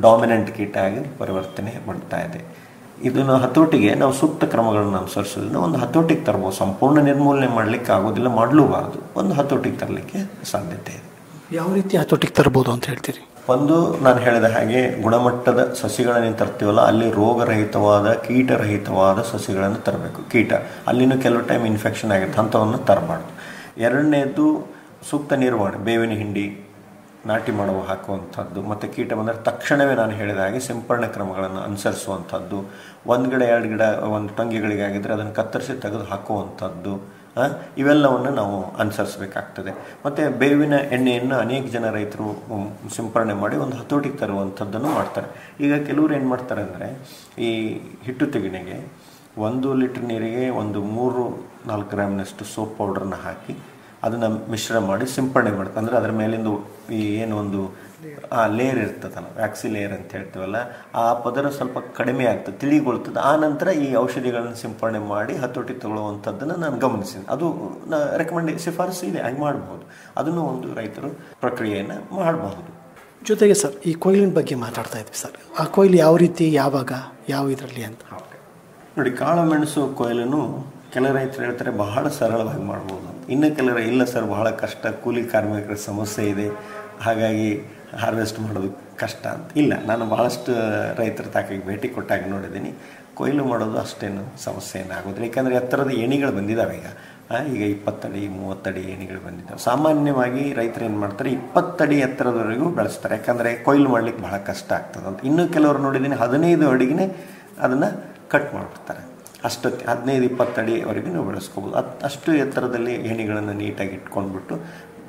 ಡಾಮಿನೆಂಟ್ ಕೀಟ ಆಗಿ ಪರಿವರ್ತನೆ ಮಾಡ್ತಾ ಇದೆ. ಇದನ್ನು ಹತೋಟಿಗೆ ನಾವು ಸೂಕ್ತ ಕ್ರಮಗಳನ್ನು ಅನುಸರಿಸೋದ್ರಿಂದ ಒಂದು ಹತೋಟಿಗೆ ತರ್ಬೋದು. ಸಂಪೂರ್ಣ ನಿರ್ಮೂಲನೆ ಮಾಡಲಿಕ್ಕೆ ಆಗೋದಿಲ್ಲ, ಮಾಡಲೂಬಾರದು. ಒಂದು ಹತೋಟಿಗೆ ತರಲಿಕ್ಕೆ ಸಾಧ್ಯತೆ ಇದೆ. ಯಾವ ರೀತಿ ಹತೋಟಿಗೆ ತರ್ಬೋದು ಅಂತ ಹೇಳ್ತೀರಿ? ಒಂದು, ನಾನು ಹೇಳಿದ ಹಾಗೆ ಗುಣಮಟ್ಟದ ಸಸಿಗಳನ್ನು ತರ್ತೀವಲ್ಲ, ಅಲ್ಲಿ ರೋಗರಹಿತವಾದ ಕೀಟರಹಿತವಾದ ಸಸಿಗಳನ್ನು ತರಬೇಕು. ಕೀಟ ಅಲ್ಲಿನೂ ಕೆಲವು ಟೈಮ್ ಇನ್ಫೆಕ್ಷನ್ ಆಗಿರುತ್ತೆ, ಅಂಥವನ್ನು ತರಬಾರ್ದು. ಎರಡನೇದು ಸೂಕ್ತ ನಿರ್ವಹಣೆ, ಬೇವಿನ ಹಿಂಡಿ ನಾಟಿ ಮಾಡುವ ಹಾಕುವಂಥದ್ದು, ಮತ್ತು ಕೀಟ ಬಂದರೆ ತಕ್ಷಣವೇ ನಾನು ಹೇಳಿದ ಹಾಗೆ ಸಿಂಪರಣೆ ಕ್ರಮಗಳನ್ನು ಅನುಸರಿಸುವಂಥದ್ದು. ಒಂದು ಗಿಡ 2 ಗಿಡ ಒಂದು ಟೊಂಗಿಗಳಿಗಾಗಿದ್ದರೆ ಅದನ್ನು ಕತ್ತರಿಸಿ ತೆಗೆದು ಹಾಕುವಂಥದ್ದು, ಇವೆಲ್ಲವನ್ನು ನಾವು ಅನುಸರಿಸಬೇಕಾಗ್ತದೆ. ಮತ್ತು ಬೇವಿನ ಎಣ್ಣೆಯನ್ನು ಅನೇಕ ಜನ ರೈತರು ಸಿಂಪರಣೆ ಮಾಡಿ ಒಂದು ಹತೋಟಿಗೆ ತರುವಂಥದ್ದನ್ನು ಮಾಡ್ತಾರೆ. ಈಗ ಕೆಲವರು ಏನು ಮಾಡ್ತಾರೆ ಅಂದರೆ, ಈ ಹಿಟ್ಟು ತೆಗಿನೆಗೆ 1 ಲೀಟ್ರ್ ನೀರಿಗೆ ಒಂದು 3-4 ಗ್ರಾಮ್ನಷ್ಟು ಸೋಪ್ ಪೌಡ್ರನ್ನ ಹಾಕಿ ಅದನ್ನು ಮಿಶ್ರ ಮಾಡಿ ಸಿಂಪರಣೆ ಮಾಡ್ತಾರೆ. ಅಂದರೆ ಅದರ ಮೇಲಿಂದು ಈ ಏನು ಒಂದು ಲೇಯರ್ ಇರ್ತದಲ್ಲ, ವ್ಯಾಕ್ಸಿ ಲೇಯರ್ ಅಂತ ಹೇಳ್ತೀವಲ್ಲ, ಆ ಪದರ ಸ್ವಲ್ಪ ಕಡಿಮೆ ಆಗ್ತದೆ, ತಿಳಿಗೊಳ್ತದೆ. ಆ ನಂತರ ಈ ಔಷಧಿಗಳನ್ನು ಸಿಂಪರಣೆ ಮಾಡಿ ಹತೋಟಿ ತಗೊಳ್ಳುವಂಥದ್ದನ್ನು ನಾನು ಗಮನಿಸಿದೆ. ಅದು ಶಿಫಾರಸು ಇದೆ, ಹಾಗೆ ಮಾಡಬಹುದು. ಅದನ್ನು ಒಂದು ರೈತರು ಪ್ರಕ್ರಿಯೆಯನ್ನು ಮಾಡಬಹುದು. ಜೊತೆಗೆ ಸರ್, ಈ ಕೊಯ್ಲಿನ ಬಗ್ಗೆ ಮಾತಾಡ್ತಾ ಇದ್ವಿ ಸರ್. ಆ ಕೊಯ್ಲು ಯಾವ ರೀತಿ, ಯಾವಾಗ, ಯಾವ ಇದರಲ್ಲಿ ಅಂತ ನೋಡಿ. ಕಾಳುಮೆಣಸು ಕೊಯ್ಲನ್ನು ಕೆಲ ರೈತರು ಹೇಳ್ತಾರೆ ಬಹಳ ಸರಳವಾಗಿ ಮಾಡ್ಬೋದು ಅಂತ. ಇನ್ನು ಕೆಲವರು ಇಲ್ಲ ಸರ್, ಬಹಳ ಕಷ್ಟ, ಕೂಲಿ ಕಾರ್ಮಿಕರ ಸಮಸ್ಯೆ ಇದೆ, ಹಾಗಾಗಿ ಹಾರ್ವೆಸ್ಟ್ ಮಾಡೋದು ಕಷ್ಟ ಅಂತ. ಇಲ್ಲ, ನಾನು ಭಾಳಷ್ಟು ರೈತರ ತಾಕಿಗೆ ಭೇಟಿ ಕೊಟ್ಟಾಗ ನೋಡಿದ್ದೀನಿ, ಕೊಯ್ಲು ಮಾಡೋದು ಅಷ್ಟೇನು ಸಮಸ್ಯೆ ಏನಾಗೋದಿಲ್ಲ. ಯಾಕಂದರೆ ಎತ್ತರದ ಏಣಿಗಳು ಬಂದಿದ್ದಾವೆ ಈಗ 20 ಅಡಿ 30 ಅಡಿ ಏಣಿಗಳು ಬಂದಿದ್ದಾವೆ. ಸಾಮಾನ್ಯವಾಗಿ ರೈತರು ಏನು ಮಾಡ್ತಾರೆ, 20 ಅಡಿ ಎತ್ತರದವರೆಗೂ ಬೆಳೆಸ್ತಾರೆ, ಯಾಕಂದರೆ ಕೊಯ್ಲು ಮಾಡ್ಲಿಕ್ಕೆ ಬಹಳ ಕಷ್ಟ ಆಗ್ತದೆ ಅಂತ. ಇನ್ನೂ ಕೆಲವರು ನೋಡಿದ್ದೀನಿ 15 ಅಡಿಗೆ ಅದನ್ನು ಕಟ್ ಮಾಡಿಬಿಡ್ತಾರೆ. ಅಷ್ಟು 15-20 ಅಡಿವರೆಗೂ ನೀವು ಬೆಳೆಸ್ಕೋಬೋದು. ಅಷ್ಟು ಎತ್ತರದಲ್ಲಿ ಏಣಿಗಳನ್ನು ನೀಟಾಗಿ ಇಟ್ಕೊಂಡ್ಬಿಟ್ಟು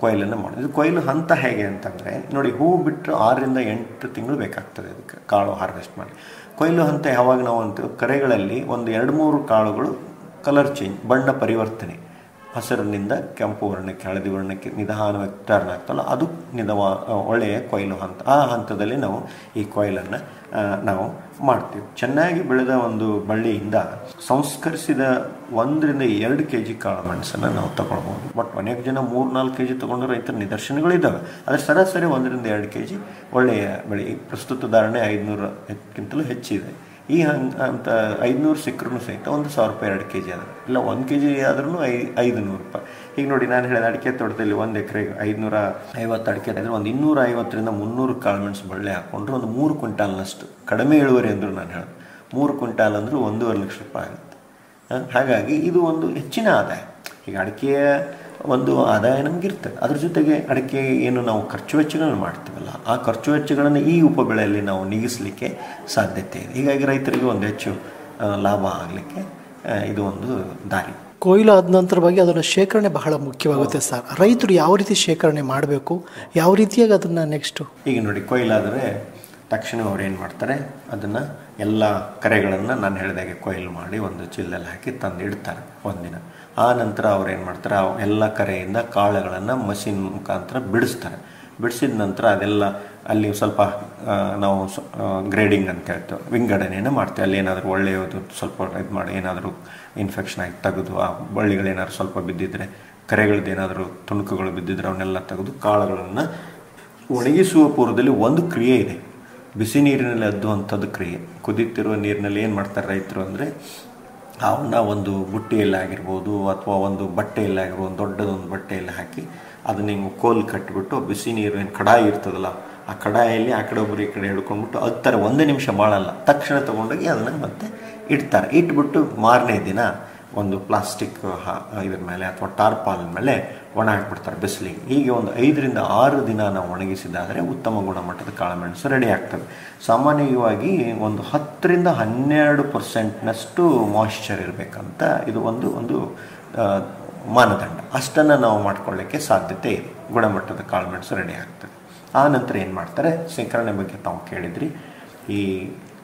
ಕೊಯ್ಲನ್ನು ಮಾಡೋದು. ಇದು ಕೊಯ್ಲು ಹಂತ ಹೇಗೆ ಅಂತಂದರೆ ನೋಡಿ, ಹೂವು ಬಿಟ್ಟರೆ 6-8 ತಿಂಗಳು ಬೇಕಾಗ್ತದೆ ಇದಕ್ಕೆ ಕಾಳು ಹಾರ್ವೆಸ್ಟ್ ಮಾಡಿ. ಕೊಯ್ಲು ಹಂತ ಯಾವಾಗ ನಾವು ಅಂತೀವಿ, ಕರೆಗಳಲ್ಲಿ ಒಂದು 2-3 ಕಾಳುಗಳು ಕಲರ್ ಚೇಂಜ್, ಬಣ್ಣ ಪರಿವರ್ತನೆ, ಹಸಿರಿನಿಂದ ಕೆಂಪು ವರ್ಣಕ್ಕೆ ಹಳದಿ ವರ್ಣಕ್ಕೆ ನಿಧಾನವಾಗಿ ಟರ್ನ್ ಆಗ್ತಲ್ಲ, ಅದು ಒಳ್ಳೆಯ ಕೊಯ್ಲು ಹಂತ. ಆ ಹಂತದಲ್ಲಿ ನಾವು ಈ ಕೊಯ್ಲನ್ನು ನಾವು ಮಾಡ್ತೀವಿ. ಚೆನ್ನಾಗಿ ಬೆಳೆದ ಒಂದು ಬಳ್ಳಿಯಿಂದ ಸಂಸ್ಕರಿಸಿದ 1-2 kg ಕಾಳು ಮೆಣಸನ್ನು ನಾವು ತಗೊಳ್ಬೋದು. ಬಟ್ ಅನೇಕ ಜನ 3-4 kg ತಗೊಂಡು ರೈತರ ನಿದರ್ಶನಗಳಿದ್ದಾವೆ. ಆದರೆ ಸರಾಸರಿ 1-2 kg ಒಳ್ಳೆಯ ಬೆಳೆ. ಪ್ರಸ್ತುತ ಧಾರಣೆ 500ಕ್ಕಿಂತಲೂ ಹೆಚ್ಚಿದೆ. ಈ ಅಂತ 500 ಸಿಕ್ಕರೂ ಸಹಿತ 1,000 ರೂಪಾಯಿ 2 kg ಆದ್ರೆ, ಇಲ್ಲ 1 kg ಆದ್ರೂ 500 ರೂಪಾಯಿ. ಈಗ ನೋಡಿ, ನಾನು ಹೇಳಿದ ಅಡಿಕೆ ತೋಟದಲ್ಲಿ 1 ಎಕರೆಗೆ 550 ಅಡಿಕೆ ಆದರೆ ಒಂದು 250-300 ಕಾಳುಮೆಣಸು ಬಳ್ಳಿ ಹಾಕ್ಕೊಂಡ್ರೆ ಒಂದು 3 ಕ್ವಿಂಟಾಲ್ನಷ್ಟು ಕಡಿಮೆ ಇಳುವರಿ ಅಂದರು. ನಾನು ಹೇಳೋದು 3 ಕ್ವಿಂಟಾಲ್ ಅಂದರೂ 1.5 ಲಕ್ಷ ರೂಪಾಯಿ ಆಗುತ್ತೆ. ಹಾಗಾಗಿ ಇದು ಒಂದು ಹೆಚ್ಚಿನ ಆದಾಯ. ಈಗ ಅಡಿಕೆಯ ಒಂದು ಆದಾಯ ನಮಗಿರ್ತದೆ. ಅದ್ರ ಜೊತೆಗೆ ಅಡಿಕೆ ಏನು ನಾವು ಖರ್ಚು ವೆಚ್ಚಗಳನ್ನು ಮಾಡ್ತೀವಲ್ಲ, ಆ ಖರ್ಚು ವೆಚ್ಚಗಳನ್ನು ಈ ಉಪಬೆಳೆಯಲ್ಲಿ ನಾವು ನೀಗಿಸಲಿಕ್ಕೆ ಸಾಧ್ಯತೆ ಇದೆ. ಹೀಗಾಗಿ ರೈತರಿಗೆ ಒಂದು ಹೆಚ್ಚು ಲಾಭ ಆಗಲಿಕ್ಕೆ ಇದು ಒಂದು ದಾರಿ. ಕೊಯ್ಲು ಆದ ನಂತರವಾಗಿ ಅದನ್ನು ಶೇಖರಣೆ ಬಹಳ ಮುಖ್ಯವಾಗುತ್ತೆ ಸರ್. ರೈತರು ಯಾವ ರೀತಿ ಶೇಖರಣೆ ಮಾಡಬೇಕು, ಯಾವ ರೀತಿಯಾಗಿ ಅದನ್ನು ನೆಕ್ಸ್ಟು? ಈಗ ನೋಡಿ, ಕೊಯ್ಲಾದರೆ ತಕ್ಷಣ ಅವ್ರು ಏನು ಮಾಡ್ತಾರೆ, ಅದನ್ನು ಎಲ್ಲ ಕರೆಗಳನ್ನು ನಾನು ಹೇಳಿದಾಗೆ ಕೊಯ್ಲು ಮಾಡಿ ಒಂದು ಚೀಲದಲ್ಲಿ ಹಾಕಿ ತಂದು ಇಡ್ತಾರೆ ಒಂದಿನ. ಆ ನಂತರ ಅವ್ರು ಏನು ಮಾಡ್ತಾರೆ, ಎಲ್ಲ ಕರೆಯಿಂದ ಕಾಳುಗಳನ್ನು ಮಷಿನ್ ಮುಖಾಂತರ ಬಿಡಿಸ್ತಾರೆ. ಬಿಡಿಸಿದ ನಂತರ ಅದೆಲ್ಲ ಅಲ್ಲಿ ಸ್ವಲ್ಪ ನಾವು ಗ್ರೇಡಿಂಗ್ ಅಂತ ಹೇಳ್ತೇವೆ, ವಿಂಗಡಣೆಯನ್ನು ಮಾಡ್ತೇವೆ. ಅಲ್ಲಿ ಏನಾದರೂ ಒಳ್ಳೆಯದು ಸ್ವಲ್ಪ ಇದು ಮಾಡಿ, ಏನಾದರೂ ಇನ್ಫೆಕ್ಷನ್ ಆಗಿ ತೆಗೆದು, ಆ ಬಳ್ಳಿಗಳೇನಾದ್ರು ಸ್ವಲ್ಪ ಬಿದ್ದಿದ್ರೆ, ಕರೆಗಳದ್ದು ಏನಾದರೂ ತುಣುಕುಗಳು ಬಿದ್ದಿದ್ರೆ ಅವನ್ನೆಲ್ಲ ತೆಗೆದು ಕಾಳುಗಳನ್ನು ಒಣಗಿಸುವ ಪೂರ್ವದಲ್ಲಿ ಒಂದು ಕ್ರಿಯೆ ಇದೆ, ಬಿಸಿ ನೀರಿನಲ್ಲಿ ಅದ್ದುವಂಥದ್ದು ಕ್ರಿಯೆ. ಕುದೀತಿರುವ ನೀರಿನಲ್ಲಿ ಏನು ಮಾಡ್ತಾರೆ ರೈತರು ಅಂದರೆ, ಅವನ್ನ ಒಂದು ಬುಟ್ಟಿಯಲ್ಲಾಗಿರ್ಬೋದು ಅಥವಾ ಒಂದು ಬಟ್ಟೆಯಲ್ಲಾಗಿರ್ಬೋದು, ದೊಡ್ಡದೊಂದು ಬಟ್ಟೆಯಲ್ಲಿ ಹಾಕಿ ಅದನ್ನ ಹಿಂಗೆ ಕೋಲ್ ಕಟ್ಟಿಬಿಟ್ಟು ಬಿಸಿ ನೀರು ಏನು ಕಡಾಯಿ ಇರ್ತದಲ್ಲ, ಆ ಕಡಾಯಲ್ಲಿ ಆ ಕಡೆ ಒಬ್ಬರು ಈ ಕಡೆ ಹಿಡ್ಕೊಂಡ್ಬಿಟ್ಟು ಅದ್ತಾರೆ. 1 ನಿಮಿಷ ಮಾಡಲ್ಲ, ತಕ್ಷಣ ತೊಗೊಂಡೋಗಿ ಅದನ್ನು ಮತ್ತೆ ಇಡ್ತಾರೆ. ಇಟ್ಬಿಟ್ಟು ಮಾರನೇ ದಿನ ಒಂದು ಪ್ಲಾಸ್ಟಿಕ್ ಇದ್ರ ಮೇಲೆ ಅಥವಾ ಟಾರ್ಪಾಲ್ ಮೇಲೆ ಒಣ ಹಾಕ್ಬಿಡ್ತಾರೆ ಬಿಸಿಲಿಗೆ. ಹೀಗೆ ಒಂದು 5-6 ದಿನ ನಾವು ಒಣಗಿಸಿದಾದರೆ ಉತ್ತಮ ಗುಣಮಟ್ಟದ ಕಾಳುಮೆಣಸು ರೆಡಿ ಆಗ್ತದೆ. ಸಾಮಾನ್ಯವಾಗಿ ಒಂದು 10-12% ಮಾಯಿಶ್ಚರ್ ಇರಬೇಕಂತ ಇದು ಒಂದು ಮಾನದಂಡ. ಅಷ್ಟನ್ನು ನಾವು ಮಾಡ್ಕೊಳ್ಳಿಕ್ಕೆ ಸಾಧ್ಯತೆ ಇದೆ, ಗುಣಮಟ್ಟದ ಕಾಳುಮೆಣಸು ರೆಡಿ ಆಗ್ತದೆ. ಆ ನಂತರ ಏನು ಮಾಡ್ತಾರೆ, ಶೇಖರಣೆ ಬಗ್ಗೆ ತಾವು ಕೇಳಿದ್ರಿ. ಈ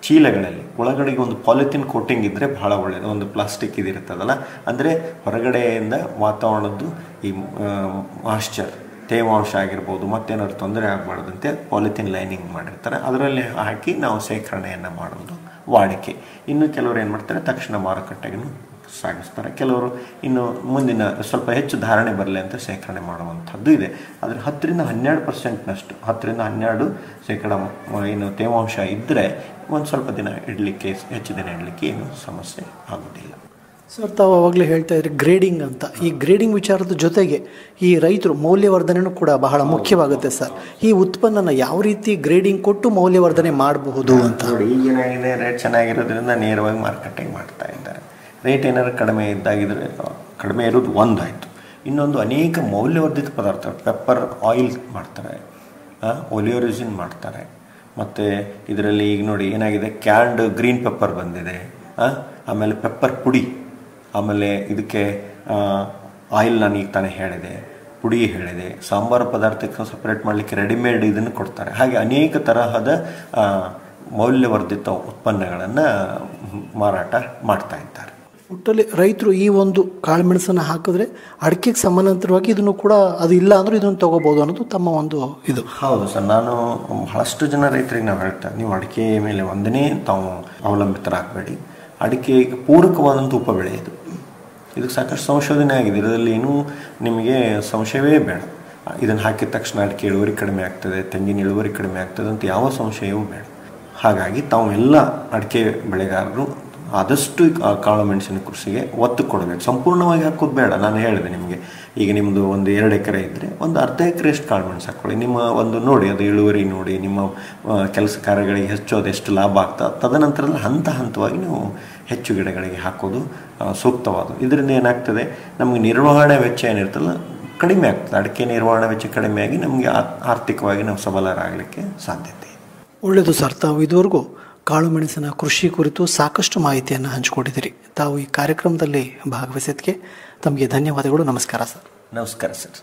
ಚೀಲಗಳಲ್ಲಿ ಒಳಗಡೆಗೆ ಒಂದು ಪಾಲಿಥಿನ್ ಕೋಟಿಂಗ್ ಇದ್ದರೆ ಭಾಳ ಒಳ್ಳೆಯದು. ಒಂದು ಪ್ಲಾಸ್ಟಿಕ್ ಇದಿರ್ತದಲ್ಲ, ಅಂದರೆ ಹೊರಗಡೆಯಿಂದ ವಾತಾವರಣದ್ದು ಈ ಮಾಯಿಶ್ಚರ್, ತೇವಾಂಶ ಆಗಿರ್ಬೋದು, ಮತ್ತೇನಾದ್ರು ತೊಂದರೆ ಆಗಬಾರ್ದಂತೆ ಪಾಲಿಥಿನ್ ಲೈನಿಂಗ್ ಮಾಡಿರ್ತಾರೆ, ಅದರಲ್ಲಿ ಹಾಕಿ ನಾವು ಶೇಖರಣೆಯನ್ನು ಮಾಡೋದು ವಾಡಿಕೆ. ಇನ್ನು ಕೆಲವರು ಏನು ಮಾಡ್ತಾರೆ, ತಕ್ಷಣ ಮಾರುಕಟ್ಟೆಗೂ ಸಾಗಿಸ್ತಾರೆ. ಕೆಲವರು ಇನ್ನು ಮುಂದಿನ ಸ್ವಲ್ಪ ಹೆಚ್ಚು ಧಾರಣೆ ಬರಲಿ ಅಂತ ಶೇಖರಣೆ ಮಾಡುವಂಥದ್ದು ಇದೆ. ಆದರೆ 10-12%ನಷ್ಟು 10-12% ಏನು ತೇವಾಂಶ ಇದ್ದರೆ ಒಂದು ಸ್ವಲ್ಪ ದಿನ ಇಡಲಿಕ್ಕೆ, ಹೆಚ್ಚು ದಿನ ಇಡಲಿಕ್ಕೆ ಏನು ಸಮಸ್ಯೆ ಆಗೋದಿಲ್ಲ. ಸರ್, ತಾವು ಅವಾಗಲೇ ಹೇಳ್ತಾ ಇದ್ರಿ ಗ್ರೇಡಿಂಗ್ ಅಂತ. ಈ ಗ್ರೇಡಿಂಗ್ ವಿಚಾರದ ಜೊತೆಗೆ ಈ ರೈತರು ಮೌಲ್ಯವರ್ಧನೆಯೂ ಕೂಡ ಬಹಳ ಮುಖ್ಯವಾಗುತ್ತೆ ಸರ್. ಈ ಉತ್ಪನ್ನನ ಯಾವ ರೀತಿ ಗ್ರೇಡಿಂಗ್ ಕೊಟ್ಟು ಮೌಲ್ಯವರ್ಧನೆ ಮಾಡಬಹುದು ಅಂತ? ನೋಡಿ, ಈಗೇನಾಗಿದೆ, ರೇಟ್ ಚೆನ್ನಾಗಿರೋದ್ರಿಂದ ನೇರವಾಗಿ ಮಾರ್ಕೆಟಿಂಗ್ ಮಾಡ್ತಾ ಇದ್ದಾರೆ. ರೇಟ್ ಏನಾದ್ರು ಕಡಿಮೆ ಇದ್ದಾಗಿದ್ರೆ, ಕಡಿಮೆ ಇರೋದು ಒಂದಾಯಿತು. ಇನ್ನೊಂದು, ಅನೇಕ ಮೌಲ್ಯವರ್ಧಿತ ಪದಾರ್ಥ, ಪೆಪ್ಪರ್ ಆಯಿಲ್ ಮಾಡ್ತಾರೆ, ಒಲಿಯೋರಿಜಿನ್ ಮಾಡ್ತಾರೆ. ಮತ್ತು ಇದರಲ್ಲಿ ಈಗ ನೋಡಿ ಏನಾಗಿದೆ, ಕ್ಯಾನ್ಡ್ ಗ್ರೀನ್ ಪೆಪ್ಪರ್ ಬಂದಿದೆ, ಆಮೇಲೆ ಪೆಪ್ಪರ್ ಪುಡಿ, ಆಮೇಲೆ ಇದಕ್ಕೆ ಆಯಿಲ್ ನಾನು ಈಗ ತಾನೇ ಹೇಳಿದೆ, ಪುಡಿ ಹೇಳಿದೆ, ಸಾಂಬಾರು ಪದಾರ್ಥಕ್ಕೆ ಸಪ್ರೇಟ್ ಮಾಡಲಿಕ್ಕೆ ರೆಡಿಮೇಡ್ ಇದನ್ನು ಕೊಡ್ತಾರೆ. ಹಾಗೆ ಅನೇಕ ತರಹದ ಮೌಲ್ಯವರ್ಧಿತ ಉತ್ಪನ್ನಗಳನ್ನು ಮಾರಾಟ ಮಾಡ್ತಾ ಇದ್ದಾರೆ. ಒಟ್ಟಲ್ಲಿ ರೈತರು ಈ ಒಂದು ಕಾಳುಮೆಣಸನ್ನು ಹಾಕಿದ್ರೆ ಅಡಿಕೆಗೆ ಸಮಾನಾಂತರವಾಗಿ ಇದನ್ನು ಕೂಡ ಅದು ಇಲ್ಲ ಅಂದರೂ ಇದನ್ನು ತೊಗೋಬೋದು ಅನ್ನೋದು ತಮ್ಮ ಒಂದು ಇದು. ಹೌದು ಸರ್, ನಾನು ಬಹಳಷ್ಟು ಜನ ರೈತರಿಗೆ ನಾವು ಹೇಳ್ತೇವೆ, ನೀವು ಅಡಿಕೆ ಮೇಲೆ ಒಂದನೇ ತಾವು ಅವಲಂಬಿತರಾಗಬೇಡಿ. ಅಡಿಕೆಗೆ ಪೂರಕವಾದಂಥ ಉಪಬೆಳೆ ಇದು. ಇದಕ್ಕೆ ಸಾಕಷ್ಟು ಸಂಶೋಧನೆ ಆಗಿದೆ. ಇದರಲ್ಲಿ ಏನೂ ನಿಮಗೆ ಸಂಶಯವೇ ಬೇಡ. ಇದನ್ನು ಹಾಕಿದ ತಕ್ಷಣ ಅಡಿಕೆ ಇಳುವರಿ ಕಡಿಮೆ ಆಗ್ತದೆ, ತೆಂಗಿನ ಇಳುವರಿ ಕಡಿಮೆ ಆಗ್ತದೆ ಅಂತ ಯಾವ ಸಂಶಯವೂ ಬೇಡ. ಹಾಗಾಗಿ ತಾವು ಎಲ್ಲ ಅಡಿಕೆ ಬೆಳೆಗಾರರು ಆದಷ್ಟು ಕಾಳುಮೆಣಸಿನ ಕೃಷಿಗೆ ಒತ್ತು ಕೊಡಬೇಕು. ಸಂಪೂರ್ಣವಾಗಿ ಹಾಕೋದು ಬೇಡ. ನಾನು ಹೇಳಿದೆ ನಿಮಗೆ, ಈಗ ನಿಮ್ಮದು ಒಂದು 2 ಎಕರೆ ಇದ್ದರೆ ಒಂದು ಅರ್ಧ ಎಕರೆಷ್ಟು ಕಾಳುಮೆಣಸು ಹಾಕ್ಕೊಳ್ಳಿ. ನಿಮ್ಮ ಒಂದು ನೋಡಿ, ಅದು ಇಳುವರಿ ನೋಡಿ, ನಿಮ್ಮ ಕೆಲಸ ಕಾರ್ಯಗಳಿಗೆ ಹೆಚ್ಚೋದು ಎಷ್ಟು ಲಾಭ ಆಗ್ತದೆ, ತದನಂತರದಲ್ಲಿ ಹಂತವಾಗಿ ನೀವು ಹೆಚ್ಚು ಗಿಡಗಳಿಗೆ ಹಾಕೋದು ಸೂಕ್ತವಾದ. ಇದರಿಂದ ಏನಾಗ್ತದೆ, ನಮಗೆ ನಿರ್ವಹಣೆ ವೆಚ್ಚ ಏನಿರ್ತಲ್ಲ ಕಡಿಮೆ ಆಗ್ತದೆ. ಅಡಿಕೆ ನಿರ್ವಹಣಾ ವೆಚ್ಚ ಕಡಿಮೆಯಾಗಿ ನಮಗೆ ಆರ್ಥಿಕವಾಗಿ ನಾವು ಸಬಲರಾಗಲಿಕ್ಕೆ ಸಾಧ್ಯತೆ ಇದೆ. ಒಳ್ಳೆಯದು ಸರ್. ತಾವು ಇದುವರೆಗೂ ಕಾಳುಮೆಣಸಿನ ಕೃಷಿ ಕುರಿತು ಸಾಕಷ್ಟು ಮಾಹಿತಿಯನ್ನು ಹಂಚಿಕೊಂಡಿದ್ದೀರಿ. ತಾವು ಈ ಕಾರ್ಯಕ್ರಮದಲ್ಲಿ ಭಾಗವಹಿಸಿದ್ದಕ್ಕೆ ತಮಗೆ ಧನ್ಯವಾದಗಳು. ನಮಸ್ಕಾರ ಸರ್. ನಮಸ್ಕಾರ ಸರ್.